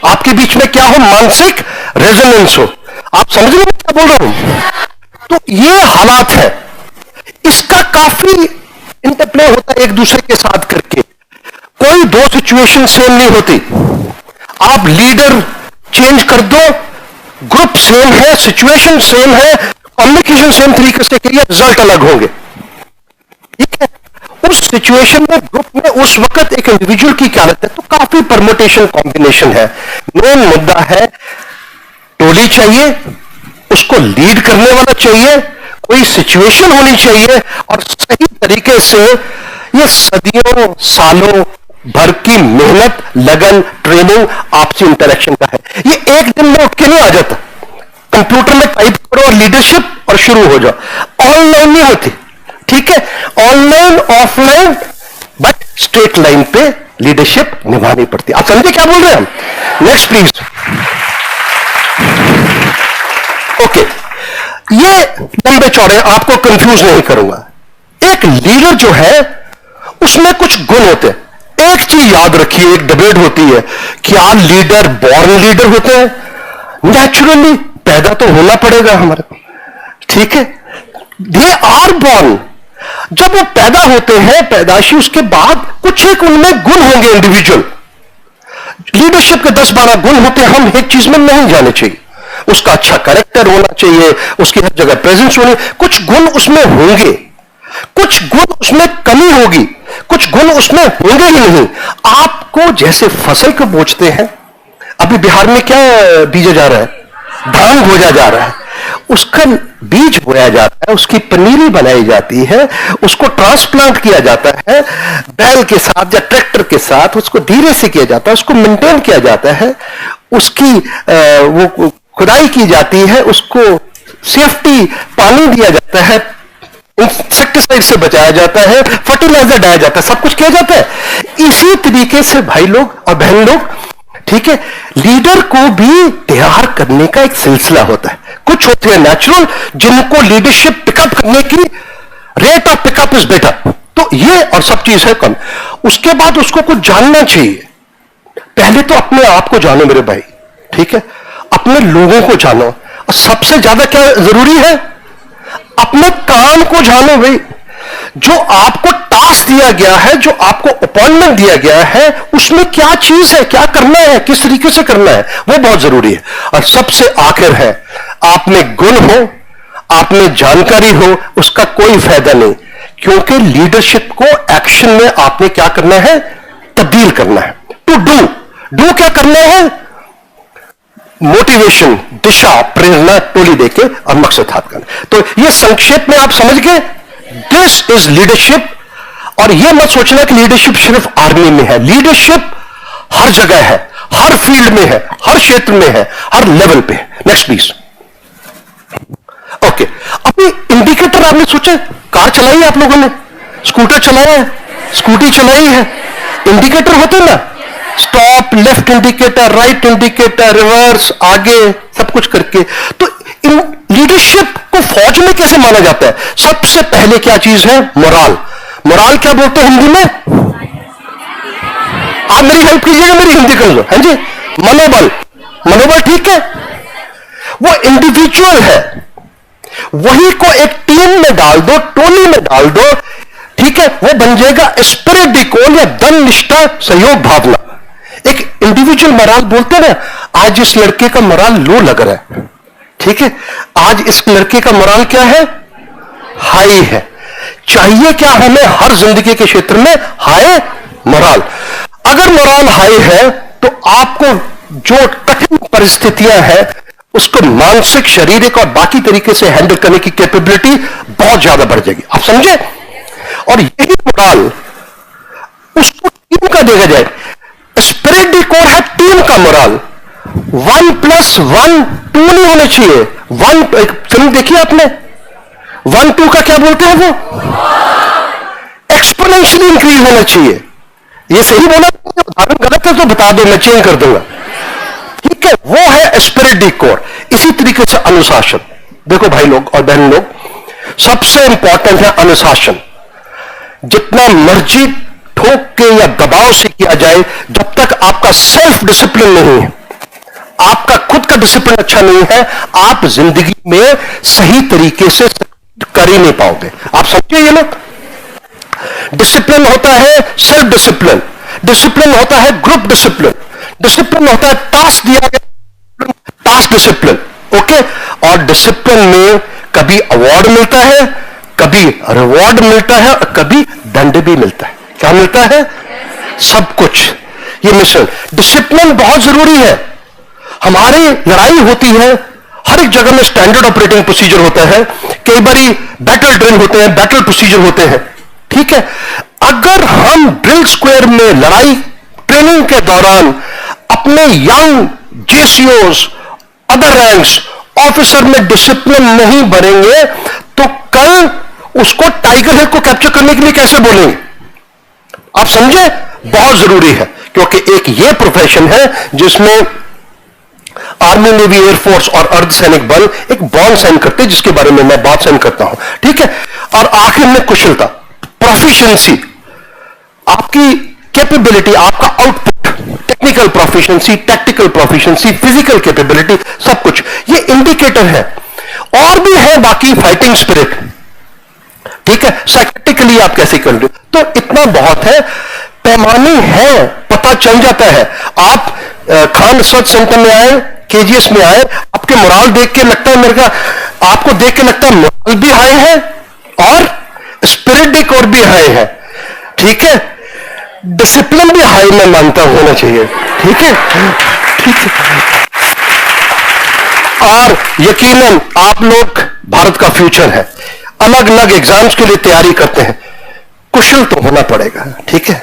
आपके बीच में क्या हो, मानसिक रेजोनेंस हो। आप समझ रहे हो क्या बोल रहा हूं? तो ये हालात है, इसका काफी इंटरप्ले होता है एक दूसरे के साथ करके। कोई 2 सिचुएशन सेम नहीं होती। आप लीडर चेंज कर दो, ग्रुप सेम है, सिचुएशन सेम है, कम्युनिकेशन सेम तरीके से करिए, रिजल्ट अलग होंगे, ठीक है? उस सिचुएशन में, ग्रुप में उस वक्त एक इंडिविजुअल की क्या लगता है, तो काफी परमुटेशन कॉम्बिनेशन है। मेन मुद्दा है टोली चाहिए, उसको लीड करने वाला चाहिए, कोई सिचुएशन होनी चाहिए, और सही तरीके से ये सदियों सालों भर की मेहनत, लगन, ट्रेनिंग, आपसी इंटरेक्शन का है। ये एक दिन में उठ के नहीं आ जाता, कंप्यूटर में टाइप करो और लीडरशिप और शुरू हो जाओ। ऑनलाइन नहीं होती, ठीक है? Online, offline, but straight line पे लीडरशिप निभानी पड़ती है। आप समझे क्या बोल रहे हैं हम? Next please. ओके, ये लंबे चौड़े, आपको कंफ्यूज नहीं करूंगा। एक लीडर जो है उसमें कुछ गुण होते हैं। एक चीज याद रखिए, एक डिबेट होती है, क्या लीडर बॉर्न लीडर होते हैं? नेचुरली पैदा तो होना पड़ेगा हमारे को, ठीक है? They are born. जब वो पैदा होते हैं, पैदाशी, उसके बाद कुछ एक उनमें गुण होंगे इंडिविजुअल। लीडरशिप के 10-12 गुण होते हैं, हम एक चीज में नहीं जाने चाहिए। उसका अच्छा कैरेक्टर होना चाहिए, उसकी हर जगह प्रेजेंस होनी, कुछ गुण उसमें होंगे, कुछ गुण उसमें कमी होगी, कुछ गुण उसमें होंगे ही नहीं। आपको जैसे फसल को बोचते हैं, अभी बिहार में क्या बीजा जा रहा है? धान बोया जा रहा है, उसका बीज बोया जाता है, उसकी पनीरी बनाई जाती है, उसको ट्रांसप्लांट किया जाता है बैल के साथ या ट्रैक्टर के साथ, उसको धीरे से किया जाता है, उसको मेंटेन किया जाता है, उसकी वो खुदाई की जाती है, उसको सेफ्टी पानी दिया जाता है, इंसेक्टिसाइड से बचाया जाता है, फर्टिलाइजर डाला जाता है, सब कुछ किया जाता है। इसी तरीके से भाई लोग और बहन लोग, ठीक है, लीडर को भी तैयार करने का एक सिलसिला होता है। कुछ होते हैं नेचुरल, जिनको लीडरशिप पिकअप करने की rate of pickup is better, तो ये और सब चीज है कम। उसके बाद उसको कुछ जानना चाहिए। पहले तो अपने आप को जानो मेरे भाई, ठीक है, अपने लोगों को जानो, और सबसे ज्यादा क्या जरूरी है, अपने काम को जानो भाई। जो आपको टास्क दिया गया है, जो आपको अपॉइंटमेंट दिया गया है, उसमें क्या चीज है, क्या करना है, किस तरीके से करना है, वो बहुत जरूरी है। और सबसे आखिर है, आप में गुण हो, आप में जानकारी हो, उसका कोई फायदा नहीं, क्योंकि लीडरशिप को एक्शन में आपने क्या करना है, तब्दील करना है। टू डू क्या करना है, मोटिवेशन, दिशा, प्रेरणा, टोली देके और मकसद हाथ करना। तो ये संक्षेप में आप समझ गए, दिस इज लीडरशिप। और ये मत सोचना कि लीडरशिप सिर्फ आर्मी में है, लीडरशिप हर जगह है, हर फील्ड में है, हर क्षेत्र में है, हर लेवल पे है। Next please. ओके, अभी इंडिकेटर आपने सोचा, कार चलाई है आप लोगों ने, स्कूटर चलाया है, स्कूटी चलाई है, इंडिकेटर होते ना, stop, left indicator, right indicator, reverse, आगे, सब कुछ करके। तो इन लीडरशिप को फौज में कैसे माना जाता है? सबसे पहले क्या चीज है, मोराल। मोराल क्या बोलते हैं हिंदी में? आप मेरी हेल्प कीजिएगा, मेरी हिंदी कर दो। हाँ जी, मनोबल। मनोबल ठीक है, वो इंडिविजुअल है, वही को एक टीम में डाल दो, टोली में डाल दो, ठीक है, वो बन जाएगा स्पिरिट डिकोल या दम, निष्ठा, सहयोग भावना। एक इंडिविजुअल मोराल बोलते हैं ना, आज इस लड़के का मोराल लो लग रहा है, ठीक है, आज इस लड़के का मोराल क्या है, हाई है। चाहिए क्या हमें हर जिंदगी के क्षेत्र में, हाई मोराल। अगर मोराल हाई है तो आपको जो कठिन परिस्थितियां हैं उसको मानसिक, शारीरिक और बाकी तरीके से हैंडल करने की कैपेबिलिटी बहुत ज्यादा बढ़ जाएगी। आप समझे? और यही मोराल उसको टीम का देखा जाए, स्पिरिट डिकोर है टीम का मोराल। 1+1 2 नहीं होने चाहिए। एक फिल्म देखी आपने, 1-2 का क्या बोलते हैं वो, एक्सपोनेंशियली इंक्रीज होना चाहिए। ये सही बोला, उदाहरण गलत है तो बता दो, मैं चेंज कर दूंगा, ठीक है। वो है स्पिरिट डिकोर। इसी तरीके से अनुशासन। देखो भाई लोग और बहन लोग, सबसे इंपॉर्टेंट है अनुशासन। जितना मर्जी ठोक के या दबाव से किया जाए, जब तक आपका सेल्फ डिसिप्लिन नहीं है, आपका खुद का डिसिप्लिन अच्छा नहीं है, आप जिंदगी में सही तरीके से कर ही नहीं पाओगे। आप समझिए ये लोग, डिसिप्लिन होता है सेल्फ डिसिप्लिन, डिसिप्लिन होता है ग्रुप डिसिप्लिन, डिसिप्लिन होता है टास्क दिया गया, टास्क डिसिप्लिन, ओके। और डिसिप्लिन में कभी अवार्ड मिलता है, कभी रिवॉर्ड मिलता है, और कभी दंड भी मिलता है। क्या मिलता है? सब कुछ। ये मिशन डिसिप्लिन बहुत जरूरी है। हमारी लड़ाई होती है, हर एक जगह में स्टैंडर्ड ऑपरेटिंग प्रोसीजर होता है, कई बारी बैटल ड्रिल होते हैं, बैटल प्रोसीजर होते हैं, ठीक है। अगर हम ड्रिल स्क्वायर में लड़ाई ट्रेनिंग के दौरान अपने यंग जेसीओस, अदर रैंक्स, ऑफिसर में डिसिप्लिन नहीं बनेंगे तो कल उसको टाइगर हिल को कैप्चर करने के लिए कैसे बोलेंगे? आप समझे? बहुत जरूरी है, क्योंकि एक ये प्रोफेशन है जिसमें आर्मी, नेवी, एयरफोर्स और अर्धसैनिक बल एक बॉन्ड साइन करते हैं, जिसके बारे में मैं बात साइन करता हूं, ठीक है। और आखिर में कुशलता, प्रोफिशिएंसी, आपकी कैपेबिलिटी, आपका output, technical proficiency, tactical proficiency, physical capability, सब कुछ ये इंडिकेटर है। और भी है बाकी, फाइटिंग स्पिरिट, ठीक है, साइकोलॉजिकली आप कैसे कर रहे हो, तो इतना बहुत है, पैमाने हैं, पता चल जाता है। आप खान रिसर्च सेंटर में आए, केजीएस में आए, आपके मोराल देख के लगता है, मेरे का आपको देख के लगता है मोराल भी हाई है और स्पिरिट डिकोर भी हाई है, ठीक है। डिसिप्लिन भी हाई में मानता होना चाहिए, ठीक है, ठीक है। और यकीनन आप लोग भारत का फ्यूचर है, अलग अलग एग्जाम्स के लिए तैयारी करते हैं, कुशल तो होना पड़ेगा, ठीक है।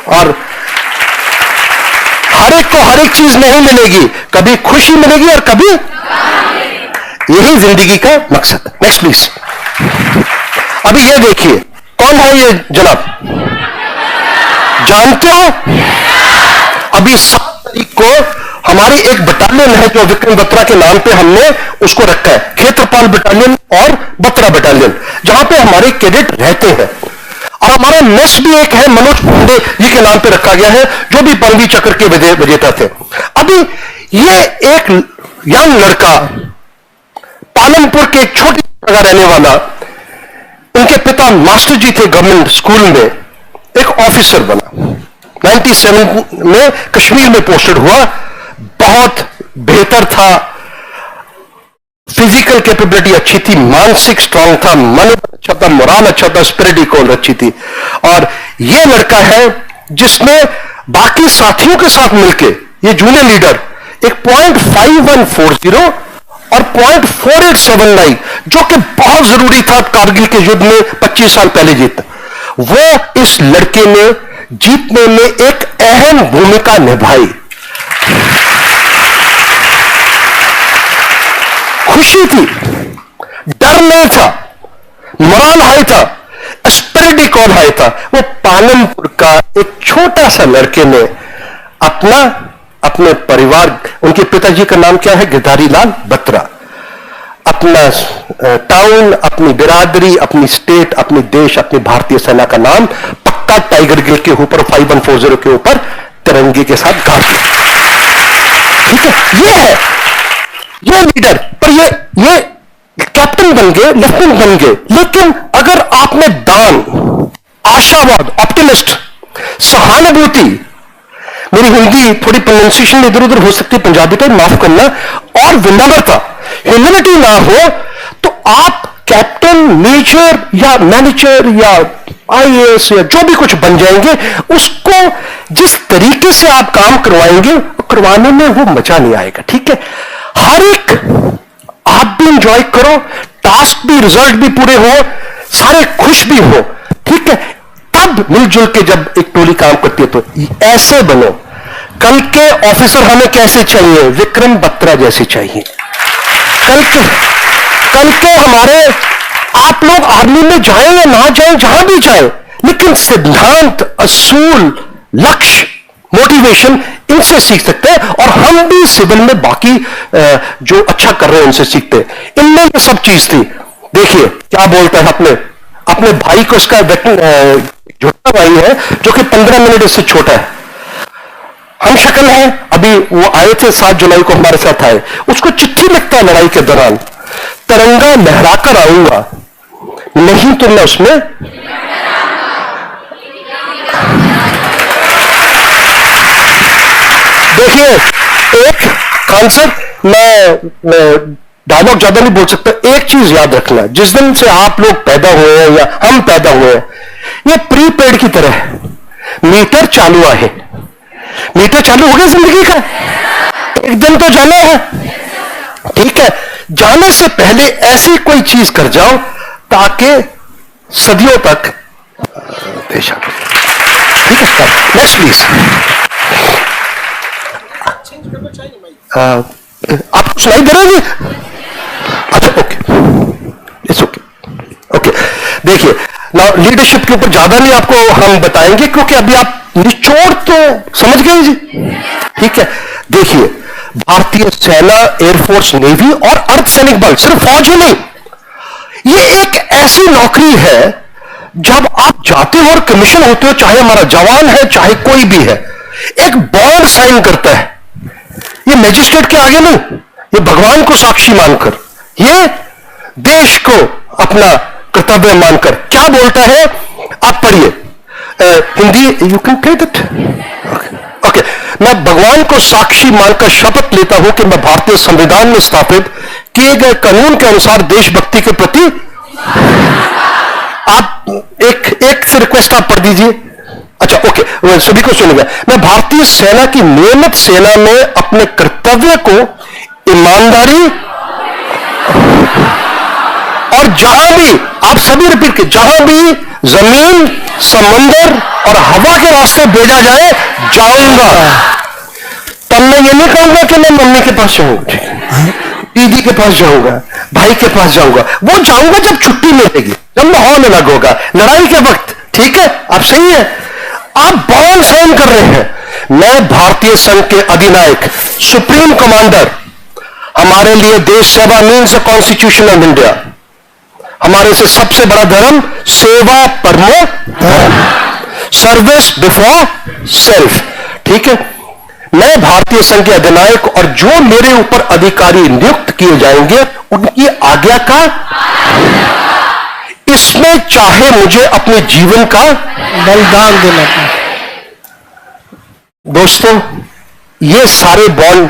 और हर एक को हर एक चीज नहीं मिलेगी, कभी खुशी मिलेगी और कभी यही जिंदगी का मकसद है। Next please. अभी ये देखिए, कौन है ये जनाब, जानते हो? अभी 7 तारीख को हमारी एक बटालियन है जो विक्रम बत्रा के नाम पे हमने उसको रखा है, क्षेत्रपाल बटालियन और बत्रा बटालियन, जहां पे हमारे कैडेट रहते हैं। और हमारा मेस भी एक है, मनोज पांडे जी के नाम पे रखा गया है, जो भी परमवीर चक्र के विजेता थे। अभी ये एक यंग लड़का, पालमपुर के एक छोटी जगह रहने वाला, उनके पिता मास्टर जी थे गवर्नमेंट स्कूल में, एक ऑफिसर बना, 97 में कश्मीर में पोस्टेड हुआ, बहुत बेहतर था, फिजिकल कैपेबिलिटी अच्छी थी, मानसिक स्ट्रांग था, मन अच्छा था, मोरल अच्छा था, स्पिरिट इक्वल अच्छी थी। और यह लड़का है जिसने बाकी साथियों के साथ मिलकर, ये जूनियर लीडर, एक 0.5140 और 0.4879, जो कि बहुत जरूरी था कारगिल के युद्ध में 25 साल पहले जीता, वो इस लड़के ने जीतने में एक अहम भूमिका निभाई। खुशी थी, डर नहीं था, मोरल हाई था, स्पिरिट इक्वल हाई था। वो पालमपुर का एक छोटा सा लड़के ने अपने परिवार, उनके पिताजी का नाम क्या है, गिरधारी लाल बत्रा, अपना टाउन, अपनी बिरादरी, अपनी स्टेट, अपने देश, अपनी भारतीय सेना का नाम पक्का टाइगर गिल के ऊपर 5140 के ऊपर तिरंगे के साथ गाड़ दिया। ठीक है, ये लीडर, पर ये कैप्टन बन गए, लेफ्टिनेंट बन गए। लेकिन अगर आपने दान, आशावाद, ऑप्टिमिस्ट, सहानुभूति, मेरी हिंदी थोड़ी प्रोनाउंसिएशन इधर उधर हो सकती है, पंजाबी तो माफ करना, और विनम्रता, ह्यूमिलिटी ना हो तो आप कैप्टन, मेजर या मैनेजर या आईएएस या जो भी कुछ बन जाएंगे, उसको जिस तरीके से आप काम करवाएंगे, करवाने में वो मजा नहीं आएगा। ठीक है, हर एक आप भी इंजॉय करो, टास्क भी, रिजल्ट भी पूरे हो, सारे खुश भी हो। ठीक है, तब मिलजुल के जब एक टोली काम करती है तो ऐसे बनो। कल के ऑफिसर हमें कैसे चाहिए, विक्रम बत्रा जैसे चाहिए। कल के हमारे, आप लोग आर्मी में जाएं या ना जाएं, जहां भी जाएं, लेकिन सिद्धांत, असूल, लक्ष्य, मोटिवेशन, इनसे सीख सकते हैं। और हम भी सिविल में बाकी जो अच्छा कर रहे हैं उनसे सीखते हैं। इनमें ये सब चीज थी। देखिए क्या बोलता है अपने भाई को, उसका छोटा भाई है जो कि 15 मिनट इससे छोटा है, हम शक्ल है। अभी वो आए थे 7 जुलाई को हमारे साथ आए, उसको चिट्ठी लिखता है लड़ाई के दौरान, तिरंगा लहराकर आऊंगा, नहीं तो मैं उसमें देखिए एक कॉन्सेप्ट, मैं डायलॉग ज्यादा नहीं बोल सकता। एक चीज याद रखना, जिस दिन से आप लोग पैदा हुए हैं या हम पैदा हुए हैं, ये प्रीपेड की तरह है, मीटर चालू है, मीटर चालू हो गया जिंदगी का, एक दिन तो जाना है। ठीक है, जाने से पहले ऐसी कोई चीज कर जाओ ताकि सदियों तक देश आगे। ठीक है, नेक्स्ट प्लीज। आपको सुनाई दे रहा है? अच्छा, ओके, इट्स ओके, ओके। देखिए नाउ लीडरशिप के ऊपर ज्यादा नहीं आपको हम बताएंगे, क्योंकि अभी आप निचोड़ तो समझ गए जी। ठीक है, देखिए भारतीय सेना, एयरफोर्स, नेवी और अर्धसैनिक बल, सिर्फ फौज ही नहीं, ये एक ऐसी नौकरी है जब आप जाते हो और कमीशन होते हो, चाहे हमारा जवान है चाहे कोई भी है, एक बॉन्ड साइन करता है। ये मैजिस्ट्रेट के आगे नहीं, ये भगवान को साक्षी मानकर, ये देश को अपना कर्तव्य मानकर। क्या बोलता है, आप पढ़िए Hindi, you can take it. Okay, मैं भगवान को साक्षी मानकर शपथ लेता हूं कि मैं भारतीय संविधान में स्थापित किए गए कानून के अनुसार देशभक्ति के प्रति, आप एक से रिक्वेस्ट आप पढ़ दीजिए। अच्छा, ओके, सभी को सुनेगा। मैं भारतीय सेना की नियमित सेना में अपने कर्तव्य को ईमानदारी और जहां भी, आप सभी रिपीट के, जहां भी जमीन, समुंदर और हवा के रास्ते भेजा जाए जाऊंगा। तब मैं ये नहीं कहूंगा कि मैं मम्मी के पास जाऊंगा, दीदी के पास जाऊंगा, भाई के पास जाऊंगा, वो जाऊंगा जब छुट्टी मिलेगी, जब माहौल अलग होगा, लड़ाई के वक्त। ठीक है, आप सही है, आप बॉन्ड साइन कर रहे हैं। मैं भारतीय संघ के अधिनायक, सुप्रीम कमांडर, हमारे लिए देश सेवा means the constitution of India. हमारे से सबसे बड़ा धर्म सेवा परमो धर्म, सर्विस बिफोर सेल्फ। ठीक है, मैं भारतीय संघ के अधिनायक और जो मेरे ऊपर अधिकारी नियुक्त किए जाएंगे उनकी आज्ञा का, इसमें चाहे मुझे अपने जीवन का बलिदान देना था। दोस्तों, ये सारे बॉन्ड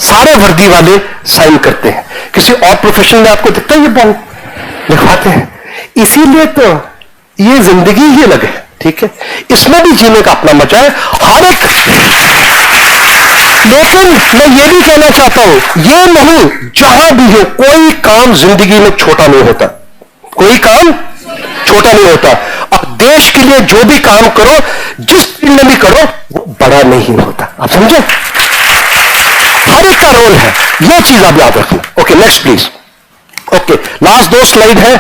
सारे वर्दी वाले साइन करते हैं। किसी और प्रोफेशन में आपको दिखता है ये बॉन्ड लिखवाते हैं? इसीलिए तो ये जिंदगी ही अलग है, ठीक है, इसमें भी जीने का अपना मजा है हर एक। लेकिन मैं ये भी कहना चाहता हूं, ये नहीं, जहां भी हो कोई काम जिंदगी में छोटा नहीं होता, कोई काम छोटा नहीं होता। अब देश के लिए जो भी काम करो, जिस फील्ड में भी करो, वो बड़ा नहीं होता। आप समझे? हर एक का रोल है, ये चीज आप याद रखना। Okay, next please. Okay, last 2 slide है।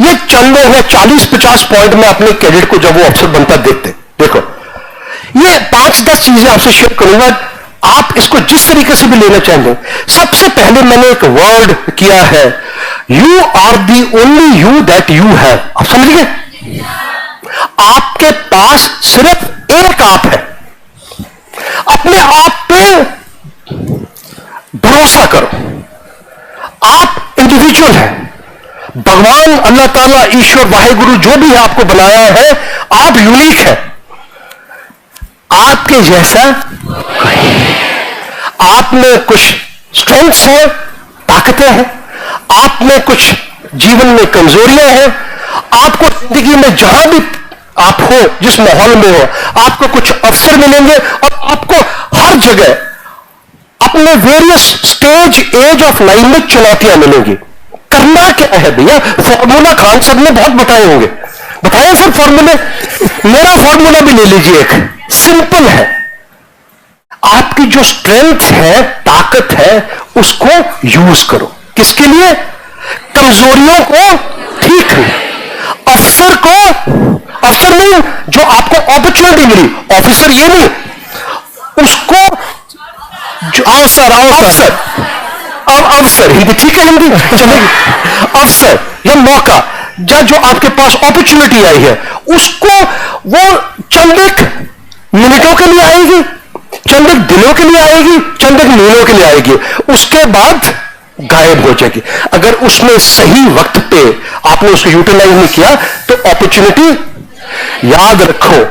ये चल रहे हैं 40-50 पॉइंट में अपने कैडेट को जब वो अफसर बनता देखते। देखो, ये 5-10 चीजें आपसे शेयर करूंगा, आप इसको जिस तरीके से भी लेना चाहेंगे। सबसे पहले मैंने एक वर्ड किया है, you are the only you that you have. आप समझ गए? आपके पास सिर्फ एक आप है। अपने आप पे भरोसा करो। आप इंडिविजुअल हैं। भगवान, अल्लाह ताला, ईश्वर, वाहेगुरु जो भी आपको बनाया है, आप यूनिक हैं। आपके जैसा आप में कुछ स्ट्रेंथ्स हैं, ताकतें हैं, आप में कुछ जीवन में कमजोरियां हैं। आपको जिंदगी में जहां भी आप हो, जिस माहौल में हो, आपको कुछ अवसर मिलेंगे और आपको हर जगह अपने various stage age of life में चुनौतियां मिलेंगी। करना क्या है भैया? फॉर्मूला खान साहब ने बहुत बताए होंगे, बताए सर फॉर्मूले। मेरा फॉर्मूला भी ले लीजिए, एक सिंपल है। आपकी जो स्ट्रेंथ है, ताकत है, उसको यूज करो। किसके लिए? कमजोरियों को ठीक करना। अफसर को, अफसर नहीं, जो आपको अपॉर्चुनिटी मिली, ऑफिसर ये नहीं, उसको अवसर, अवसर, अब अवसर, हिंदी ठीक है, हिंदी चलेगी। अवसर या मौका, जो आपके पास अपॉर्चुनिटी आई है, उसको वो चंद एक मिनटों के लिए आएगी, चंद एक दिनों के लिए आएगी, चंद एक महीनों के लिए आएगी, उसके बाद गायब हो जाएगी। अगर उसने सही वक्त पे आपने उसको यूटिलाइज नहीं किया तो अपॉर्चुनिटी, याद रखो,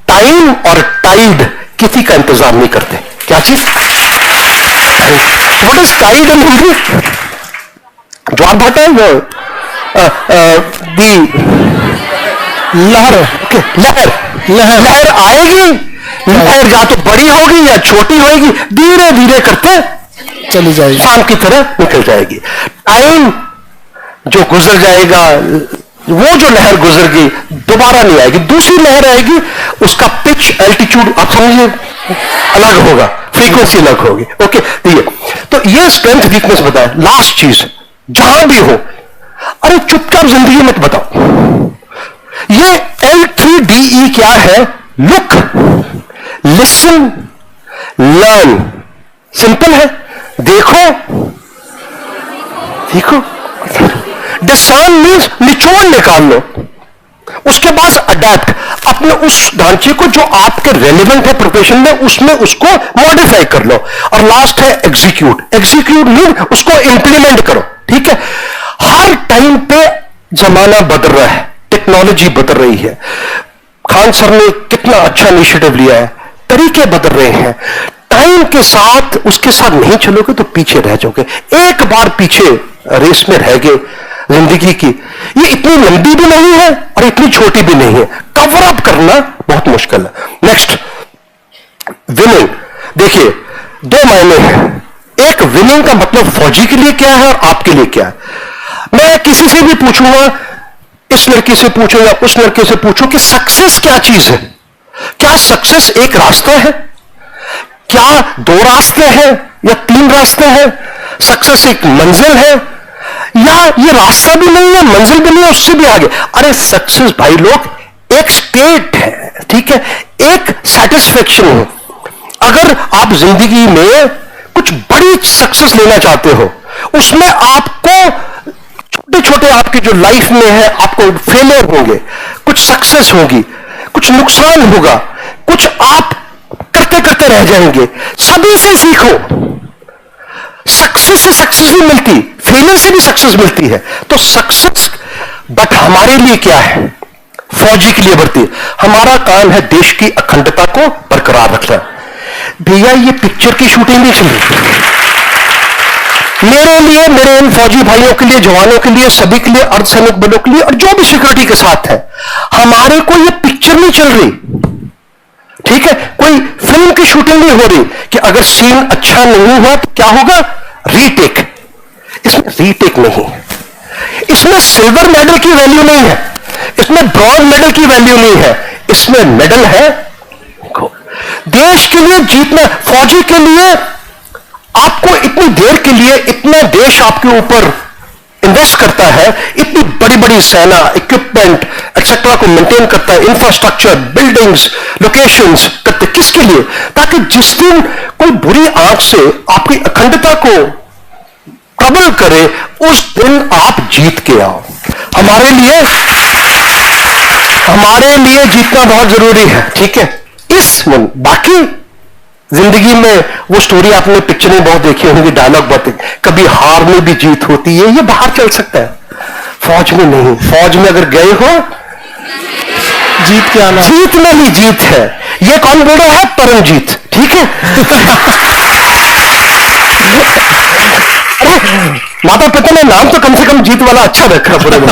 टाइम और टाइड किसी का इंतजार नहीं करते। क्या चीज? What is tide in Hindi? ज्वार भाटा है वो, दी लहर। ओके, लहर, लहर, लहर आएगी। लहर या तो बड़ी होगी या छोटी होगी, धीरे धीरे करते चली जाएगी, शाम की तरह निकल जाएगी। टाइम जो गुजर जाएगा, वो जो लहर गुजर गई दोबारा नहीं आएगी, दूसरी लहर आएगी, उसका पिच, एल्टीट्यूड आप समझिए अलग होगा, फ्रीक्वेंसी अलग होगी। ओके, तो ये स्ट्रेंथ वीकनेस बताया। लास्ट चीज, जहां भी हो, अरे चुपचाप जिंदगी मत बताओ। ये L3DE क्या है? Look, listen, learn. सिंपल है, देखो, देखो। डिसर्न मीन्स निचोड़ निकाल लो, उसके बाद अडेप्ट, अपने उस ढांचे को जो आपके रेलेवेंट है प्रोफेशन में, उसमें उसको मॉडिफाई कर लो। और लास्ट है एग्जीक्यूट। एग्जीक्यूट मीन उसको इंप्लीमेंट करो, ठीक है। हर टाइम पे जमाना बदल रहा है, टेक्नोलॉजी बदल रही है। खान सर ने कितना अच्छा इनिशिएटिव लिया है, तरीके बदल रहे हैं। टाइम के साथ, उसके साथ नहीं चलोगे तो पीछे रह जाओगे। एक बार पीछे रेस में रह गए जिंदगी की, ये इतनी लंबी भी नहीं है और इतनी छोटी भी नहीं है, कवर अप करना बहुत मुश्किल है। Next, winning. देखिए, 2 मायने हैं। एक, विनिंग का मतलब फौजी के लिए क्या है और आपके लिए क्या है। मैं किसी से भी पूछूंगा, इस लड़के से पूछो या उस लड़के से पूछो कि सक्सेस क्या चीज है। क्या सक्सेस एक रास्ता है? क्या 2 रास्ते हैं या 3 रास्ते हैं? सक्सेस एक मंजिल है या ये रास्ता भी नहीं है, मंजिल भी नहीं है, उससे भी आगे? अरे सक्सेस भाई लोग एक स्टेट है, ठीक है, एक सेटिस्फेक्शन है। अगर आप जिंदगी में कुछ बड़ी सक्सेस लेना चाहते हो, उसमें आपको छोटे छोटे आपकी जो लाइफ में है, आपको फेलियर होंगे, कुछ सक्सेस होगी, कुछ नुकसान होगा, कुछ आप करते करते रह जाएंगे। सभी से सीखो। सक्सेस से सक्सेस भी मिलती, फेलियर से भी सक्सेस मिलती है। तो सक्सेस, बट हमारे लिए क्या है? फौजी के लिए वर्दी, हमारा काम है देश की अखंडता को बरकरार रखना। भैया ये पिक्चर की शूटिंग नहीं चल रही। मेरे लिए, मेरे इन फौजी भाइयों के लिए, जवानों के लिए, सभी के लिए, अर्धसैनिक बलों के लिए और जो भी सिक्योरिटी के साथ है, हमारे को ये पिक्चर नहीं चल रही, ठीक है? कोई फिल्म की शूटिंग नहीं हो रही कि अगर सीन अच्छा नहीं हुआ तो क्या होगा, रीटेक। इसमें रीटेक नहीं, इसमें सिल्वर मेडल की वैल्यू नहीं है, इसमें ब्रॉन्ज मेडल की वैल्यू नहीं है, इसमें मेडल है देश के लिए जीतना। फौजी के लिए आपको इतनी देर के लिए इतना देश आपके ऊपर इन्वेस्ट करता है, इतनी बड़ी बड़ी सेना, इक्विपमेंट एक्सेट्रा को मेंटेन करता है, इंफ्रास्ट्रक्चर, बिल्डिंग्स, लोकेशंस करते, किसके लिए? ताकि जिस दिन कोई बुरी आंख से आपकी अखंडता को ट्रबल करे, उस दिन आप जीत के आओ। हमारे लिए जीतना बहुत जरूरी है, ठीक है? बाकी जिंदगी में वो स्टोरी आपने पिक्चर में बहुत देखी होंगी, डायलॉग बहुत, कभी हार में भी जीत होती है, ये बाहर चल सकता है, फौज में नहीं। फौज में अगर गए हो, जीत के आना, जीत में ही जीत है। ये कौन बोल रहा है? परमजीत, ठीक है? माता पिता ने नाम तो कम से कम जीत वाला अच्छा रखा पूरे में।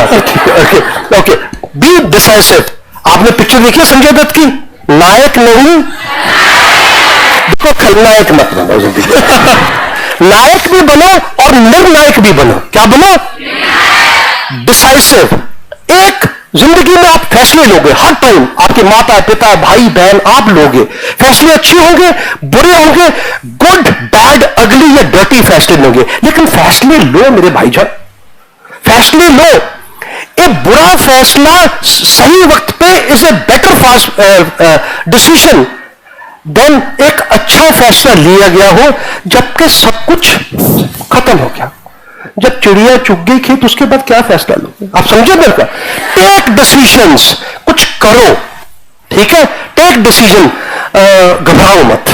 Okay, be decisive. आपने पिक्चर देखी है संजय दत्त की? नायक नहीं, देखो खलनायक मत बनो जिंदगी। नायक भी बनो और निर्णायक भी बनो। क्या बनो? डिसाइसिव। एक जिंदगी में आप फैसले लोगे हर टाइम, आपके माता पिता भाई बहन आप लोगे फैसले, अच्छे होंगे बुरे होंगे, गुड बैड अगली या डर्टी फैसले लोगे, लेकिन फैसले लो मेरे भाईजान, फैसले लो। एक बुरा फैसला सही वक्त पे is a better fast decision than एक अच्छा फैसला लिया गया हो जबकि सब कुछ खत्म हो गया। जब चिड़िया चुग गई खेत, उसके बाद क्या फैसला लो? आप समझे मेरे का? टेक डिसीजंस, कुछ करो, ठीक है? टेक डिसीजन, घबराओ मत,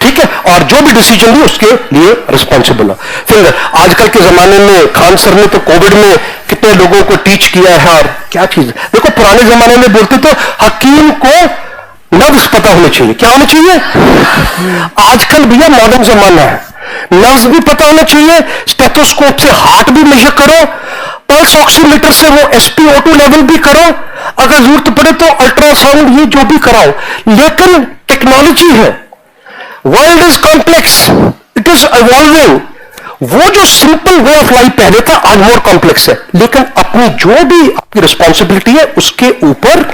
ठीक है? और जो भी डिसीजन ली उसके लिए रिस्पॉन्सिबल हो। फिर आजकल के जमाने में खान सर ने तो कोविड में कितने लोगों को टीच किया है, और क्या चीज। देखो पुराने जमाने में बोलते तो हकीम को नब्ज पता होनी चाहिए। क्या होनी चाहिए? आजकल भैया मॉडर्न जमाना है, नब्ज भी पता होना चाहिए, स्टेथोस्कोप से हार्ट भी मेजर करो, पल्स ऑक्सीमीटर से वो SpO2 लेवल भी करो, अगर जरूरत पड़े तो अल्ट्रासाउंड, ये जो भी कराओ। लेकिन टेक्नोलॉजी है, world is complex, it is evolving. वो जो सिंपल वे ऑफ लाइफ पहले था आज मोर कॉम्प्लेक्स है, लेकिन अपनी जो भी आपकी रिस्पॉन्सिबिलिटी है उसके ऊपर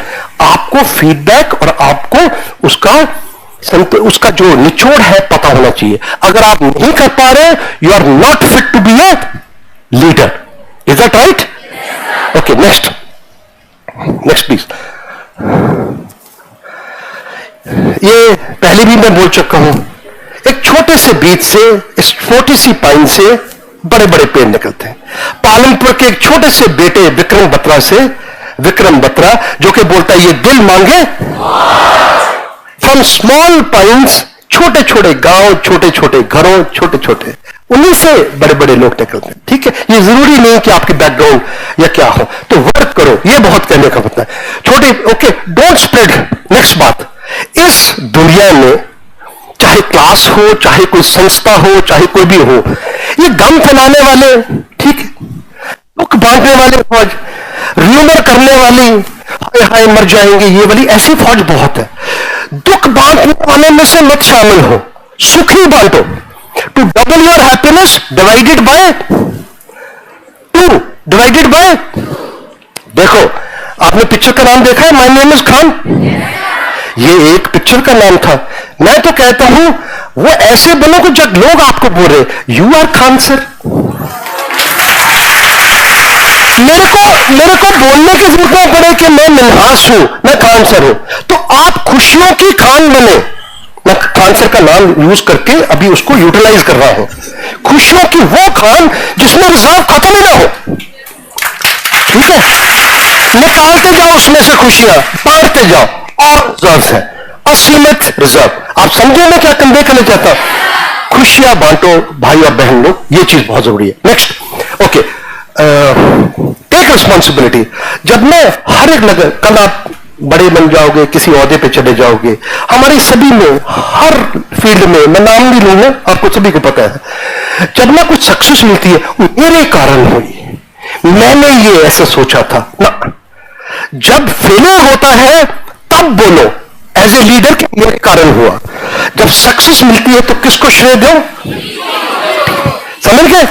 आपको फीडबैक और आपको उसका जो निचोड़ है पता होना चाहिए। अगर आप नहीं कर पा रहे, you are not fit to be a leader. Is that right? Okay, next please. ये पहले भी मैं बोल चुका हूं, एक छोटे से बीज से, इस छोटी सी पाइन से बड़े बड़े पेड़ निकलते हैं। पालनपुर के एक छोटे से बेटे विक्रम बत्रा जो कि बोलता है ये दिल मांगे, फ्रॉम स्मॉल पाइन्स, छोटे छोटे गांव, छोटे छोटे घरों, छोटे छोटे, उन्हीं से बड़े बड़े लोग निकलते हैं, ठीक है? ये जरूरी नहीं कि आपकी बैकग्राउंड या क्या हो, तो वर्क करो, ये बहुत कहने का मतलब है। छोटे, ओके, डोंट स्प्रेड। नेक्स्ट बात, इस दुनिया में चाहे क्लास हो, चाहे कोई संस्था हो, चाहे कोई भी हो, ये गम फैलाने वाले, ठीक है, दुख बांटने वाले फौज, र्यूमर करने वाली, हाय हाय मर जाएंगे, ये वाली, ऐसी फौज बहुत है। दुख बांटने वाले में से मत शामिल हो, सुखी बांटो। To double your happiness divided by 2, divided by. देखो आपने पिक्चर का नाम देखा है, माय नेम इज खान? ये एक पिक्चर का नाम था। मैं तो कहता हूं वो ऐसे बनो कि जब लोग आपको बोल रहे यू आर खान सर। मेरे को बोलने की जरूरत नहीं पड़े कि मैं मिन्हास हूं, मैं खान सर हूं, तो आप खुशियों की खान बने। मैं खान सर का नाम यूज करके अभी उसको यूटिलाइज कर रहा हूं। खुशियों की वो खान जिसमें रिजर्व खत्म ही ना हो, ठीक है? निकालते जाओ उसमें से खुशियां, बांटते जाओ, और रिजर्व है असीमित रिजर्व। आप समझे मैं क्या कन्वे करना चाहता हूं? खुशियां बांटो भाई और बहन लोग, ये चीज बहुत जरूरी है। Next, okay, take responsibility. जब मैं हर एक लगे, कल आप बड़े बन जाओगे, किसी ओहदे पे चले जाओगे, हमारे सभी में हर फील्ड में, मैं नाम भी लूंगा, आपको सभी को पता है, जब ना कुछ सक्सेस मिलती है मेरे कारण हुई, मैंने ये ऐसा सोचा था ना। जब फेलियर होता है तब बोलो एज ए लीडर कि मेरे कारण हुआ। जब सक्सेस मिलती है तो किसको श्रेय दो? समझ गए?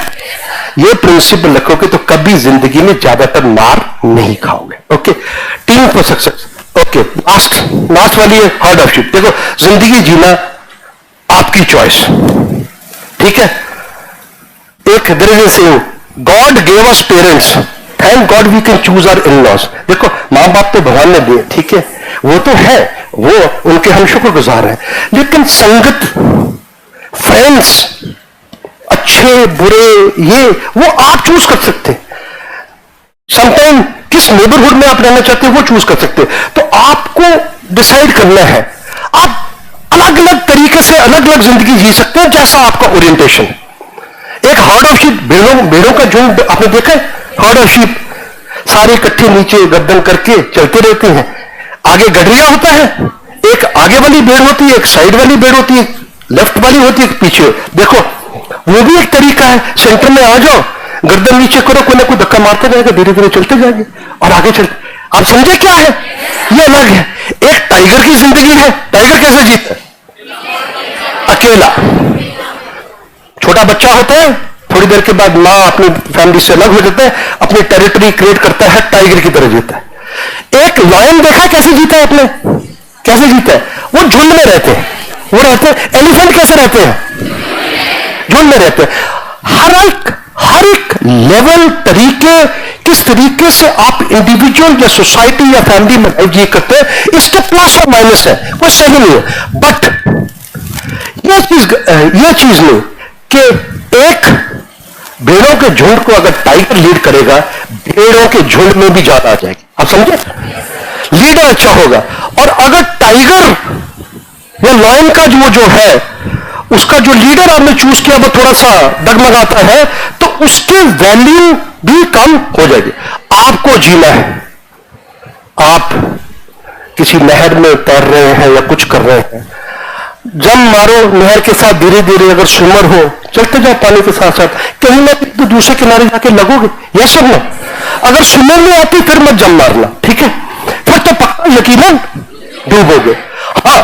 ये प्रिंसिपल रखोगे तो कभी जिंदगी में ज्यादातर मार नहीं खाओगे। Okay, team for success. Okay, last वाली है हार्ड ऑफ शीट। देखो, जिंदगी जीना आपकी चॉइस, ठीक है। एक दरिद्र से God gave us parents, thank God we can choose our in laws. देखो, मां बाप तो भगवान ने दिए, ठीक है, वो तो है, वो उनके हम शुक्रगुजार हैं, लेकिन संगत, फ्रेंड्स, अच्छे बुरे, ये वो आप चूज कर सकते हैं। समटाइम किस नेबरहुड में आप रहना चाहते हैं वो चूज कर सकते हैं। तो आपको डिसाइड करना है। आप अलग अलग तरीके से अलग अलग जिंदगी जी सकते हैं, जैसा आपका ओरिएंटेशन है। एक हार्ड ऑफ शीप, भेड़ों का झुंड आपने देखा है? हार्ड ऑफ शीप सारे इकट्ठे नीचे गर्दन करके चलते रहते हैं। आगे गडरिया होता है, एक आगे वाली भेड़ होती है, एक साइड वाली भेड़ होती है, लेफ्ट वाली होती है, एक पीछे। देखो, वो भी एक तरीका है। सेंटर में आ जाओ, गर्दन नीचे करो, कोई ना कोई धक्का मारते जाएगा, धीरे धीरे चलते जाएंगे और आगे चलते। आप समझे क्या है? ये अलग है। एक टाइगर की जिंदगी है। टाइगर कैसे जीता है? अकेला। छोटा बच्चा होता है, थोड़ी देर के बाद मां अपनी फैमिली से अलग हो जाता है, अपनी टेरिटरी क्रिएट करता है, टाइगर की तरह जीता है। एक लायन देखा कैसे जीता है? आपने कैसे जीता है? वो झुंड में रहते हैं, वो रहते हैं। एलिफेंट कैसे रहते हैं? झुंड में रहते हैं। हर एक लेवल, तरीके, किस तरीके से आप इंडिविजुअल या सोसाइटी या फैमिली में लाइफ जी करते हैं, इसके प्लस और माइनस है, कोई सही नहीं है। बट ये चीज नहीं कि एक भेड़ों के झुंड को अगर टाइगर लीड करेगा, भेड़ों के झुंड में भी ज्यादा आ जाएगी। आप समझे? लीडर अच्छा होगा। और अगर टाइगर या लॉयन का जो है, उसका जो लीडर आपने चूज किया वो थोड़ा सा डगमगाता है, तो उसकी वैल्यू भी कम हो जाएगी। आपको जीना है। आप किसी नहर में तैर रहे हैं या कुछ कर रहे हैं, जम मारो नहर के साथ, धीरे धीरे अगर स्विमर हो, चलते जाओ पानी के साथ साथ, कहीं ना कहीं तो दूसरे किनारे जाके लगोगे। यह सब ना, अगर स्विमर नहीं आती फिर मत जम मारना, ठीक है? फिर तो पक्का यकीनन डूबोगे। हाँ,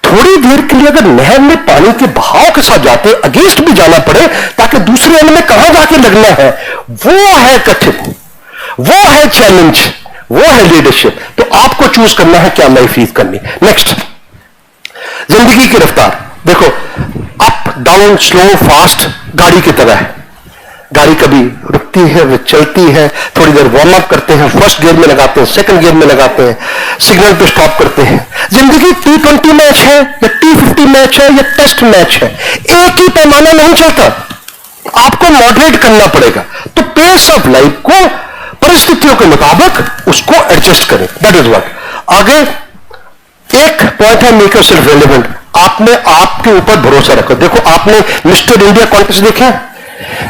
थोड़ी देर के लिए अगर नहर में पानी के बहाव के साथ जाते, अगेंस्ट भी जाना पड़े, ताकि दूसरे एंड में कहां जाके लगना है, वो है कठिन, वो है चैलेंज, वो है लीडरशिप। तो आपको चूज करना है क्या लाइफ लीड करनी। नेक्स्ट, जिंदगी की रफ्तार। देखो, अप डाउन, स्लो फास्ट, गाड़ी की तरह है। गाड़ी कभी रुकती है, वो चलती है, थोड़ी देर वार्म अप करते हैं, फर्स्ट गियर में लगाते हैं, सेकंड गियर में लगाते हैं, सिग्नल पे स्टॉप करते हैं। जिंदगी T20 मैच है या T50 मैच है या टेस्ट मैच है, एक ही पैमाना नहीं चलता, आपको मॉडरेट करना पड़ेगा। तो पेस ऑफ लाइफ को परिस्थितियों के मुताबिक उसको एडजस्ट करें। That is what. आगे एक पॉइंट है, मेक योरसेल्फ रेलेवेंट। आपने आपके ऊपर भरोसा रखो। देखो, आपने मिस्टर इंडिया कॉन्टेस्ट देखे,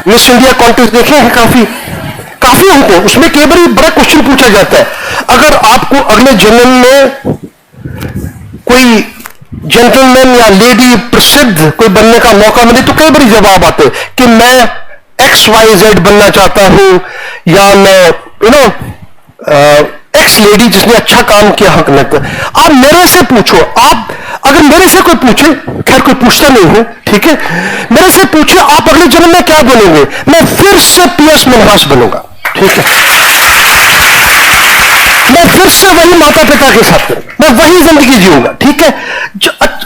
मिस इंडिया कॉन्टेस्ट देखे हैं, काफी हमको उसमें कई बार बड़ा क्वेश्चन पूछा जाता है, अगर आपको अगले जन्म में कोई जेंटलमैन या लेडी प्रसिद्ध कोई बनने का मौका मिले, तो कई बार जवाब आते कि मैं XYZ बनना चाहता हूं, या मैं एक्स लेडी जिसने अच्छा काम किया हक लगता। आप मेरे से पूछो, आप अगर मेरे से कोई पूछे, खैर कोई पूछता नहीं है, ठीक है, मेरे से पूछे आप अगले जन्म में क्या बनेंगे, मैं फिर से PS मनहास बनूंगा, ठीक है, मैं फिर से वही माता पिता के साथ करूंगा, मैं वही जिंदगी जीऊंगा, ठीक है।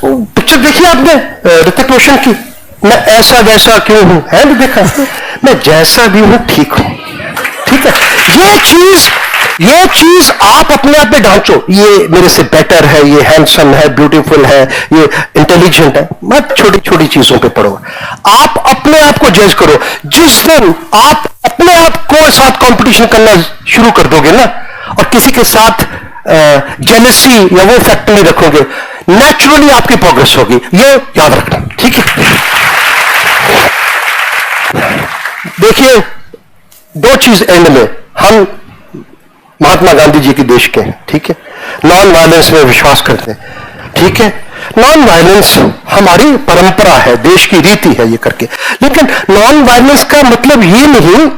पिक्चर देखी आपने ऋतिक रोशन की, मैं ऐसा वैसा क्यों हूं, है ना? देखा, मैं जैसा भी हूं ठीक हूं, ठीक है। ये चीज आप अपने आप में ढांचो, ये मेरे से बेटर है, ये हैंडसम है, ब्यूटीफुल है, ये इंटेलिजेंट है। मत छोटी छोटी चीजों पे पढ़ो, आप अपने आप को जज करो। जिस दिन आप अपने आप को साथ कंपटीशन करना शुरू कर दोगे ना, और किसी के साथ जेलसी या वो फैक्टर नहीं रखोगे, नेचुरली आपकी प्रोग्रेस होगी। ये याद रखना, ठीक है। देखिए, दो चीज एंड में, हम महात्मा गांधी जी के देश के हैं, ठीक है, नॉन वायलेंस में विश्वास करते हैं, ठीक है, नॉन वायलेंस हमारी परंपरा है, देश की रीति है ये करके। लेकिन नॉन वायलेंस का मतलब ये नहीं,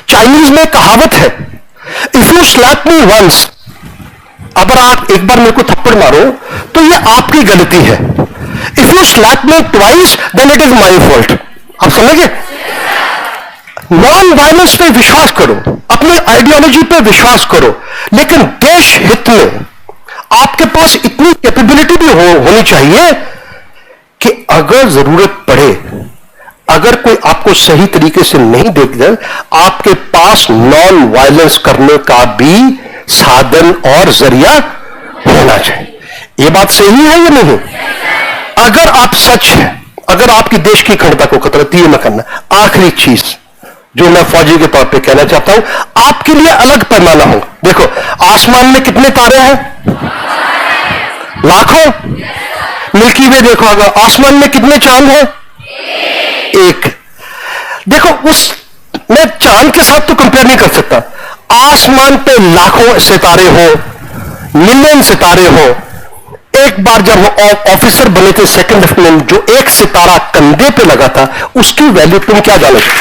चाइनीज में कहावत है, if you slap me once, अगर आप एक बार मेरे को थप्पड़ मारो तो ये आपकी गलती है, if you slap me twice then it is my fault. आप समझे? नॉन वायलेंस पे विश्वास करो, अपनी आइडियोलॉजी पे विश्वास करो, लेकिन देश हित में आपके पास इतनी कैपेबिलिटी भी होनी चाहिए कि अगर जरूरत पड़े, अगर कोई आपको सही तरीके से नहीं देख जाए, आपके पास नॉन वायलेंस करने का भी साधन और जरिया होना चाहिए। यह बात सही है या नहीं? अगर आप सच है, अगर आपकी देश की अखंडता को खतरा, तो ये न करना। आखिरी चीज जो मैं फौजी के तौर पे कहना चाहता हूं, आपके लिए अलग पैमाना हो। देखो, आसमान में कितने तारे हैं? लाखों। मिल्की वे देखो, अगर आसमान में कितने चांद हैं? एक। देखो, उस मैं चांद के साथ तो कंपेयर नहीं कर सकता। आसमान पे लाखों सितारे हो, मिलियन सितारे हो। एक बार जब वो ऑफिसर बने थे सेकंड लेफ्टिनेंट, जो एक सितारा कंधे पे लगा था, उसकी वैल्यू तुम क्या जानोगे?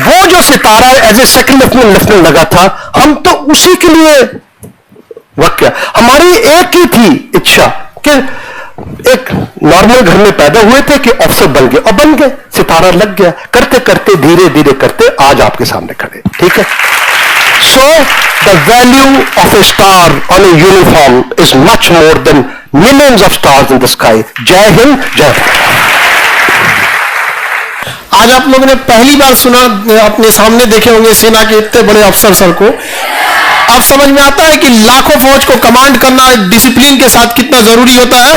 वो जो सितारा एज ए सेकंड लेफ्टिनेंट लगा था, हम तो उसी के लिए वक्त क्या, हमारी एक ही थी इच्छा कि एक नॉर्मल घर में पैदा हुए थे कि अफसर बन गए, और बन गए, सितारा लग गया, करते करते धीरे धीरे करते आज आपके सामने खड़े, ठीक है। So the value of A star on a uniform is much more than millions of stars in the sky. जय हिंद, जय भारत। आज आप लोगों ने पहली बार सुना, अपने सामने देखे होंगे सेना के इतने बड़े अफसर सर को। अब समझ में आता है कि लाखों फौज को कमांड करना डिसिप्लिन के साथ कितना जरूरी होता है।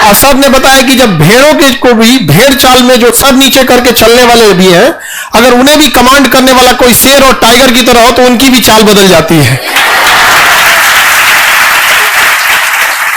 और सर ने बताया कि जब भेड़ों के को भी भेड़ चाल में जो सर नीचे करके चलने वाले भी हैं, अगर उन्हें भी कमांड करने वाला कोई शेर और टाइगर की तरह हो तो उनकी भी चाल बदल जाती है।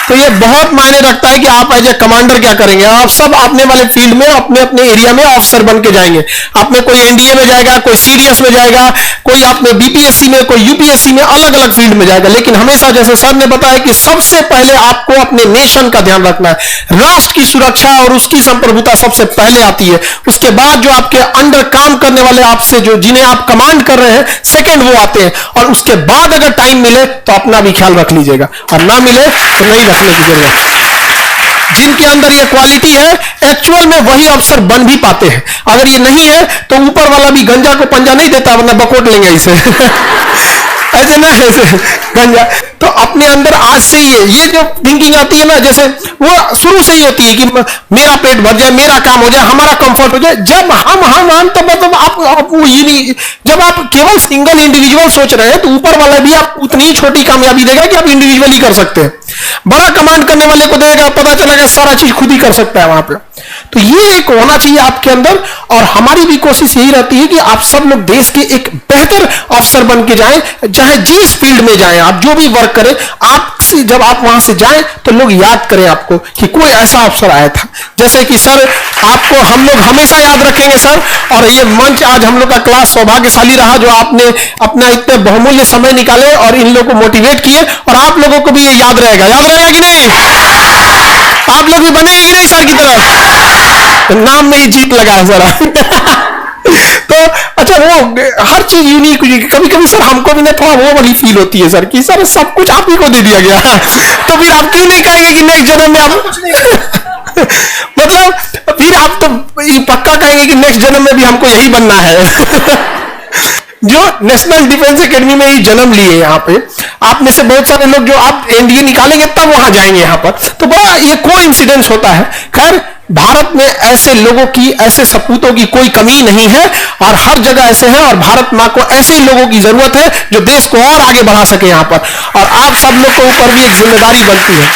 तो ये बहुत मायने रखता है कि आप एज ए कमांडर क्या करेंगे। आप सब अपने वाले फील्ड में अपने अपने एरिया में ऑफिसर बन के जाएंगे। आप में कोई एनडीए में जाएगा, कोई सीडीएस में जाएगा, कोई आपने बीपीएससी में, कोई यूपीएससी में, अलग अलग फील्ड में जाएगा। लेकिन हमेशा जैसे सर ने बताया कि सबसे पहले आपको अपने नेशन का ध्यान रखना है। राष्ट्र की सुरक्षा और उसकी संप्रभुता सबसे पहले आती है। उसके बाद जो आपके अंडर काम करने वाले आपसे जो जिन्हें आप कमांड कर रहे हैं, सेकंड वो आते हैं। और उसके बाद अगर टाइम मिले तो अपना भी ख्याल रख लीजिएगा, और ना मिले तो नहीं रखने की जरूरत। जिनके अंदर ये क्वालिटी है, एक्चुअल में वही अफसर बन भी पाते हैं। अगर ये नहीं है तो ऊपर वाला भी गंजा को पंजा नहीं देता, वरना बकोट लेंगे इसे। ऐसे ना, ऐसे गंजा तो अपने अंदर आज से ये जो थिंकिंग आती है ना, जैसे वो शुरू से ही होती है कि मेरा पेट भर जाए, मेरा काम हो जाए, हमारा कंफर्ट हो जाए। जब हम तो मतलब आप वो ये नहीं, जब आप केवल सिंगल इंडिविजुअल सोच रहे हैं तो ऊपर वाला भी आप उतनी ही छोटी कामयाबी देगा कि आप इंडिविजुअली कर सकते हैं। बड़ा कमांड करने वाले को देगा, पता चलेगा सारा चीज खुद ही कर सकता है वहां पे। तो ये एक होना चाहिए आपके अंदर। और हमारी भी कोशिश यही रहती है कि आप सब लोग देश के एक बेहतर अफसर बन के जाएं, चाहे जिस फील्ड में जाएं, आप जो भी वर्क करें, आपसे जब आप वहां से जाएं तो लोग याद करें आपको कि कोई ऐसा अफसर आया था। जैसे कि सर, आपको हम लोग हमेशा याद रखेंगे सर। और ये मंच आज हम लोग का क्लास सौभाग्यशाली रहा, जो आपने अपना इतने बहुमूल्य समय निकाले और इन लोगों को मोटिवेट किए। और आप लोगों को भी ये याद रहेगा कि नहीं? आप लोग भी बनेंगे कि नहीं सर की तरफ? तो नाम में ही जीत लगा है जरा। तो अच्छा, वो हर चीज यूनिक। कभी कभी सर हमको भी ना थोड़ा वो वाली फील होती है सर कि सर सब कुछ आप ही को दे दिया गया। तो फिर आप क्यों नहीं कहेंगे कि नेक्स्ट जन्म में आप कुछ नहीं मतलब फिर आप तो पक्का कहेंगे कि नेक्स्ट जन्म में भी हमको यही बनना है। जो नेशनल डिफेंस एकेडमी में ही जन्म लिए यहाँ पे, आप में से बहुत सारे लोग जो आप एनडीए निकालेंगे तब वहां जाएंगे यहाँ पर। तो बड़ा ये कोइंसिडेंस होता है। खैर, भारत में ऐसे लोगों की, ऐसे सपूतों की कोई कमी नहीं है, और हर जगह ऐसे हैं। और भारत माँ को ऐसे ही लोगों की जरूरत है जो देश को और आगे बढ़ा सके यहाँ पर। और आप सब लोग के ऊपर भी एक जिम्मेदारी बनती है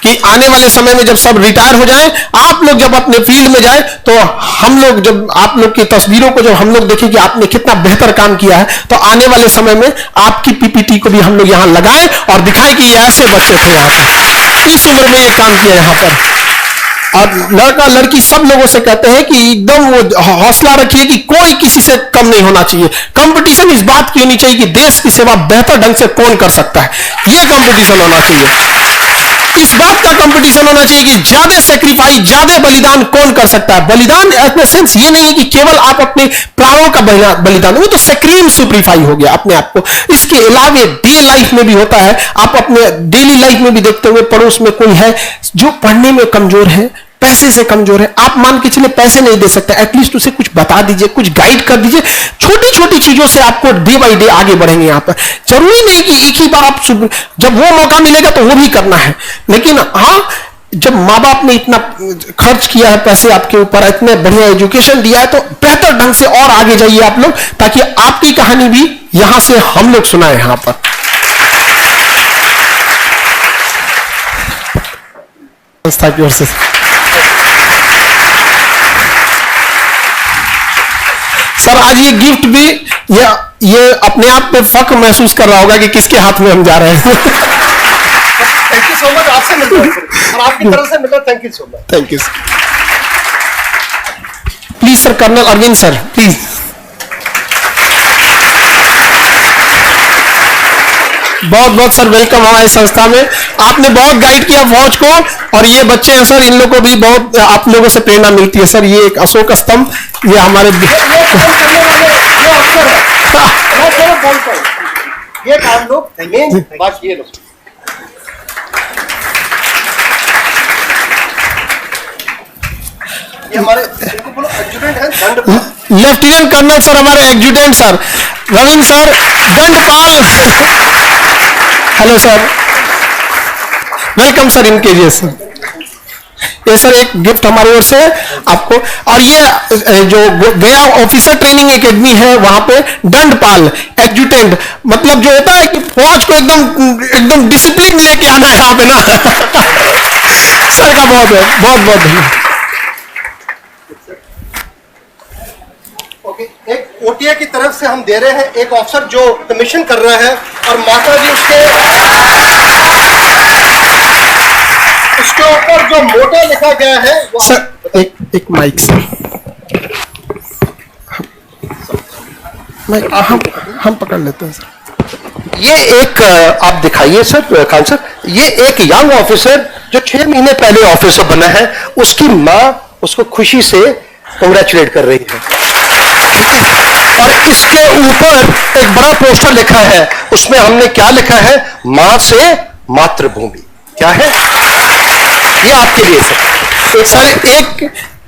कि आने वाले समय में जब सब रिटायर हो जाएं, आप लोग जब अपने फील्ड में जाएं, तो हम लोग जब आप लोग की तस्वीरों को जब हम लोग देखें कि आपने कितना बेहतर काम किया है, तो आने वाले समय में आपकी पीपीटी को भी हम लोग यहां लगाएं और दिखाएं कि ये ऐसे बच्चे थे यहाँ पर, इस उम्र में ये काम किया यहाँ पर। और लड़का लड़की सब लोगों से कहते हैं कि एकदम वो हौसला रखिए कि कोई किसी से कम नहीं होना चाहिए। कंपटीशन इस बात की होनी चाहिए कि देश की सेवा बेहतर ढंग से कौन कर सकता है, ये कंपटीशन होना चाहिए। इस बात का कंपटीशन होना चाहिए कि ज्यादा सेक्रीफाइस, ज्यादा बलिदान कौन कर सकता है। बलिदान इन सेंस ये नहीं है कि केवल आप अपने प्राणों का बलिदान, वो तो सक्रीम सुपरीफाई हो गया अपने आप को। इसके अलावे डे लाइफ में भी होता है, आप अपने डेली लाइफ में भी देखते हुए पड़ोस में कोई है जो पढ़ने में कमजोर है, पैसे से कमजोर है, आप मान के चलिए पैसे नहीं दे सकते, एटलीस्ट उसे कुछ बता दीजिए, कुछ गाइड कर दीजिए। छोटी छोटी चीजों से आपको डे बाय डे आगे बढ़ेंगे। यहाँ पर जरूरी नहीं कि एक ही बार आप जब वो मौका मिलेगा तो वो भी करना है, लेकिन हाँ जब माँ बाप ने इतना खर्च किया है पैसे आपके ऊपर, इतने बढ़िया एजुकेशन दिया है, तो बेहतर ढंग से और आगे जाइए आप लोग, ताकि आपकी कहानी भी यहां से हम लोग सुनाए। यहां पर संस्था की ओर से सर आज ये गिफ्ट भी ये अपने आप में फख्र महसूस कर रहा होगा कि किसके हाथ में हम जा रहे हैं। Thank you so much. आपसे मिलता और आपकी तरफ से मिलता। Thank you so much. Thank you please sir, colonel Arvind sir please. बहुत बहुत सर वेलकम हमारी संस्था में। आपने बहुत गाइड किया फौज को, और ये बच्चे हैं सर, इन लोगों को भी बहुत आप लोगों से प्रेरणा मिलती है सर। ये एक अशोक स्तंभ, ये हमारे ये काम लोग बाकी ये लोग हमारे एडजुटेंट हैं, लेफ्टिनेंट कर्नल सर, हमारे adjutant sir Ravindra sir Dandpal. Hello sir, welcome sir in KGS. ये सर एक गिफ्ट हमारी ओर से आपको। और ये जो गया ऑफिसर ट्रेनिंग एकेडमी है, वहां पे दंडपाल एडजुटेंट, मतलब जो होता है कि फौज को एकदम एकदम डिसिप्लिन लेके आना है यहाँ पे ना। सर का बहुत बहुत धन्यवाद। एक ओटीए की तरफ से हम दे रहे हैं, एक ऑफिसर जो कमीशन कर रहा है, और माता जी उसके ऊपर जो मोटा लिखा गया है वो सर एक माइक से हम पकड़ लेते हैं सर। ये एक आप दिखाइए सर, खान सर, ये एक यंग ऑफिसर जो 6 महीने पहले ऑफिसर बना है, उसकी माँ उसको खुशी से कांग्रेचुलेट कर रही है। और इसके ऊपर एक बड़ा पोस्टर लिखा है, उसमें हमने क्या लिखा है, मां से मातृभूमि। क्या है ये आपके लिए सर?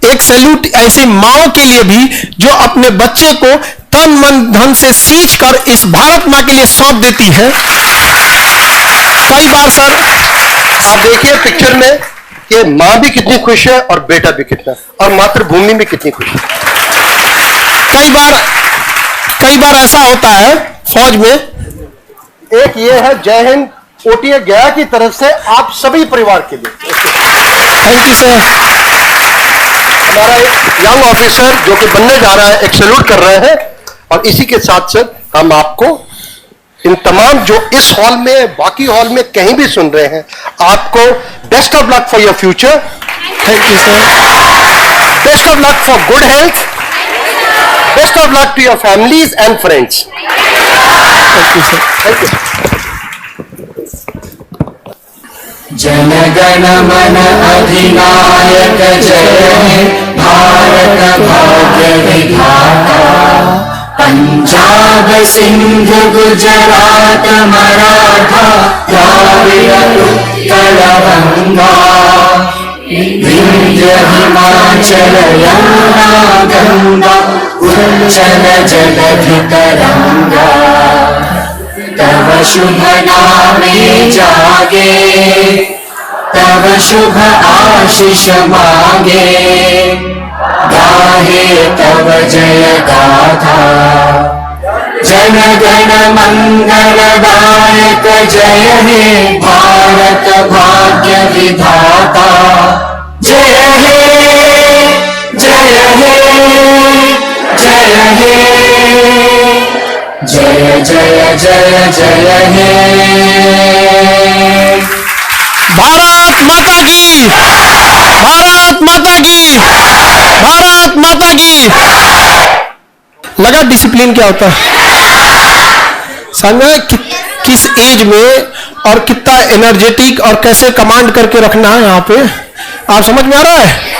एक सैल्यूट ऐसी माओं के लिए भी जो अपने बच्चे को तन मन धन से सींच कर इस भारत मां के लिए सौंप देती है। कई बार सर आप देखिए पिक्चर में कि मां भी कितनी खुश है और बेटा भी कितना, और मातृभूमि भी कितनी खुश है। कई बार ऐसा होता है फौज में। एक ये है जय हिंद ओटीए गया की तरफ से आप सभी परिवार के लिए। Thank you sir. हमारा एक यंग ऑफिसर जो कि बनने जा रहा है, एक सैल्यूट कर रहे हैं, और इसी के साथ साथ हम आपको इन तमाम जो इस हॉल में, बाकी हॉल में कहीं भी सुन रहे हैं, आपको best of luck for your future. Thank you sir. Best of luck for good health. Best of luck to your families and friends. Thank you, sir. Thank you. Jana Gana मन अधिनायक जय हे भारत भाग्य विधाता। पंजाब सिंध गुजरात मराठा द्राविड़ उत्कल गंगा। विंध्य हिमाचल यमुना गंगा उच्चल जलधि तरंगा। तव शुभ नामे जागे, तव शुभ आशीष मांगे। गाहे तव जय गाथा, जन गण मंगलदायक जय हे भारत भाग्य विधाता। जय हे जय हे जय हे जय जय जय जय हे। भारत माता की, भारत भारत माता की। लगा डिसिप्लिन क्या होता है? समझा किस एज में और कितना एनर्जेटिक और कैसे कमांड करके रखना है यहाँ पे, आप समझ में आ रहा है?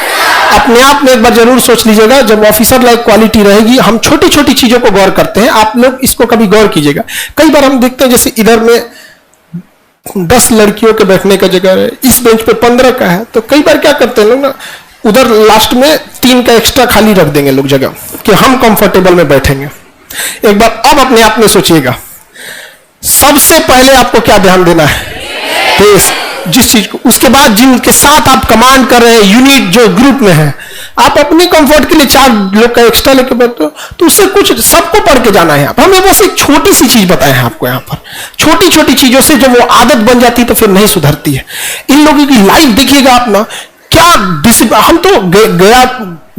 अपने आप में एक बार जरूर सोच लीजिएगा, जब ऑफिसर लाइक क्वालिटी रहेगी। हम छोटी छोटी चीजों को गौर करते हैं, आप लोग इसको कभी गौर कीजिएगा। कई बार हम देखते हैं जैसे इधर में 10 लड़कियों के बैठने का जगह है, इस बेंच पे 15 का है, तो कई बार क्या करते हैं लोग ना, उधर लास्ट में 3 का एक्स्ट्रा खाली रख देंगे लोग जगह कि हम कंफर्टेबल में बैठेंगे। एक बार अब अपने आप में सोचिएगा, सबसे पहले आपको क्या ध्यान देना है? देश, जिस चीज को, उसके बाद जिनके साथ आप कमांड कर रहे हैं, यूनिट जो ग्रुप में है, आप अपने कंफर्ट के लिए 4 लोग का एक्स्ट्रा लेके बैठते हो, तो उससे कुछ सबको पढ़ के जाना है। आप हमें बस एक छोटी सी चीज बताए हैं आपको यहाँ पर। छोटी छोटी चीजों से जब वो आदत बन जाती है तो फिर नहीं सुधरती है। इन लोगों की लाइफ देखिएगा आप ना, क्या डिसिप्लिन। हम तो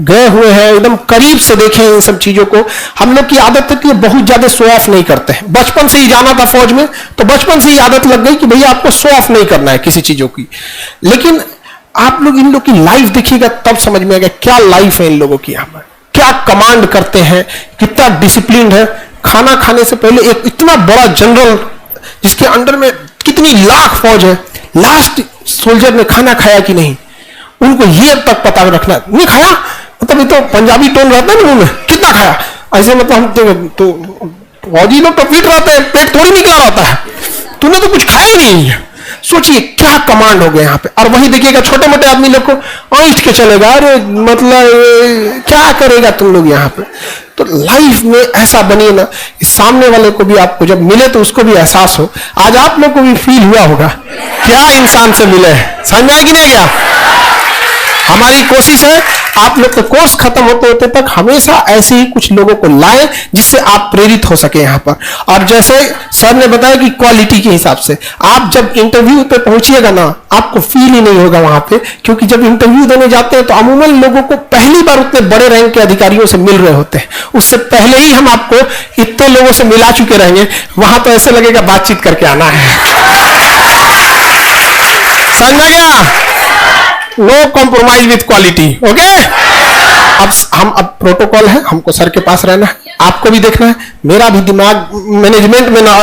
गए हुए हैं, एकदम करीब से देखे इन सब चीजों को। हम लोग की आदत है कि बहुत ज्यादा शो ऑफ नहीं करते हैं। बचपन से ही जाना था फौज में, तो बचपन से ही आदत लग गई कि भैया आपको शो ऑफ नहीं करना है किसी चीजों की। लेकिन आप लोग इन लोग की लाइफ देखिएगा तब समझ में आएगा क्या लाइफ है इन लोगों की। यहाँ पर क्या कमांड करते हैं, कितना डिसिप्लिन है। खाना खाने से पहले एक इतना बड़ा जनरल जिसके अंडर में कितनी लाख फौज है, लास्ट सोल्जर ने खाना खाया कि नहीं, उनको ये तक पता रखना। नहीं खाया मतलब ये तो पंजाबी टोन रहता है ना मुंह में, कितना खाया ऐसे, मतलब हम तो फौजी लोग तो फिट रहते हैं, पेट थोड़ी निकला रहता है, तूने तो कुछ खाया ही नहीं है। सोचिए क्या कमांड हो गया यहाँ पे। और वही देखिएगा छोटे मोटे आदमी लोग को ऐंठ के चलेगा, अरे मतलब क्या करेगा तुम लोग यहाँ पे। तो लाइफ में ऐसा बनिए ना, सामने वाले को भी आपको जब मिले तो उसको भी एहसास हो। आज आप लोग को भी फील हुआ होगा क्या इंसान से मिले, समझ में आया कि नहीं गया? हमारी कोशिश है आप लोग को कोर्स खत्म होते होते तक हमेशा ऐसे ही कुछ लोगों को लाएं जिससे आप प्रेरित हो सके यहाँ पर। और जैसे सर ने बताया कि क्वालिटी के हिसाब से आप जब इंटरव्यू पे पहुंचिएगा ना, आपको फील ही नहीं होगा वहां पे, क्योंकि जब इंटरव्यू देने जाते हैं तो अमूमन लोगों को पहली बार उतने बड़े रैंक के अधिकारियों से मिल रहे होते हैं। उससे पहले ही हम आपको इतने लोगों से मिला चुके रहेंगे, वहां तो ऐसे लगेगा बातचीत करके आना है। समझ में गया? No compromise with quality. Okay, अब प्रोटोकॉल है, हमको सर के पास रहना है, आपको भी देखना है। मेरा भी दिमाग मैनेजमेंट में ना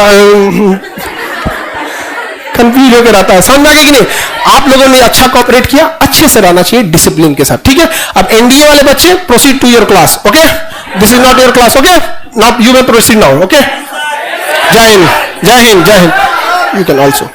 कंफ्यूज होकर रहता है, समझ में आ गया कि नहीं? आप लोगों ने अच्छा कोऑपरेट किया, अच्छे से रहना चाहिए डिसिप्लिन के साथ, ठीक है? अब एनडीए वाले बच्चे proceed to your class. Okay, this is not your class. Okay, now you may proceed now. Okay, जय हिंद, जय हिंद, जय हिंद। You can also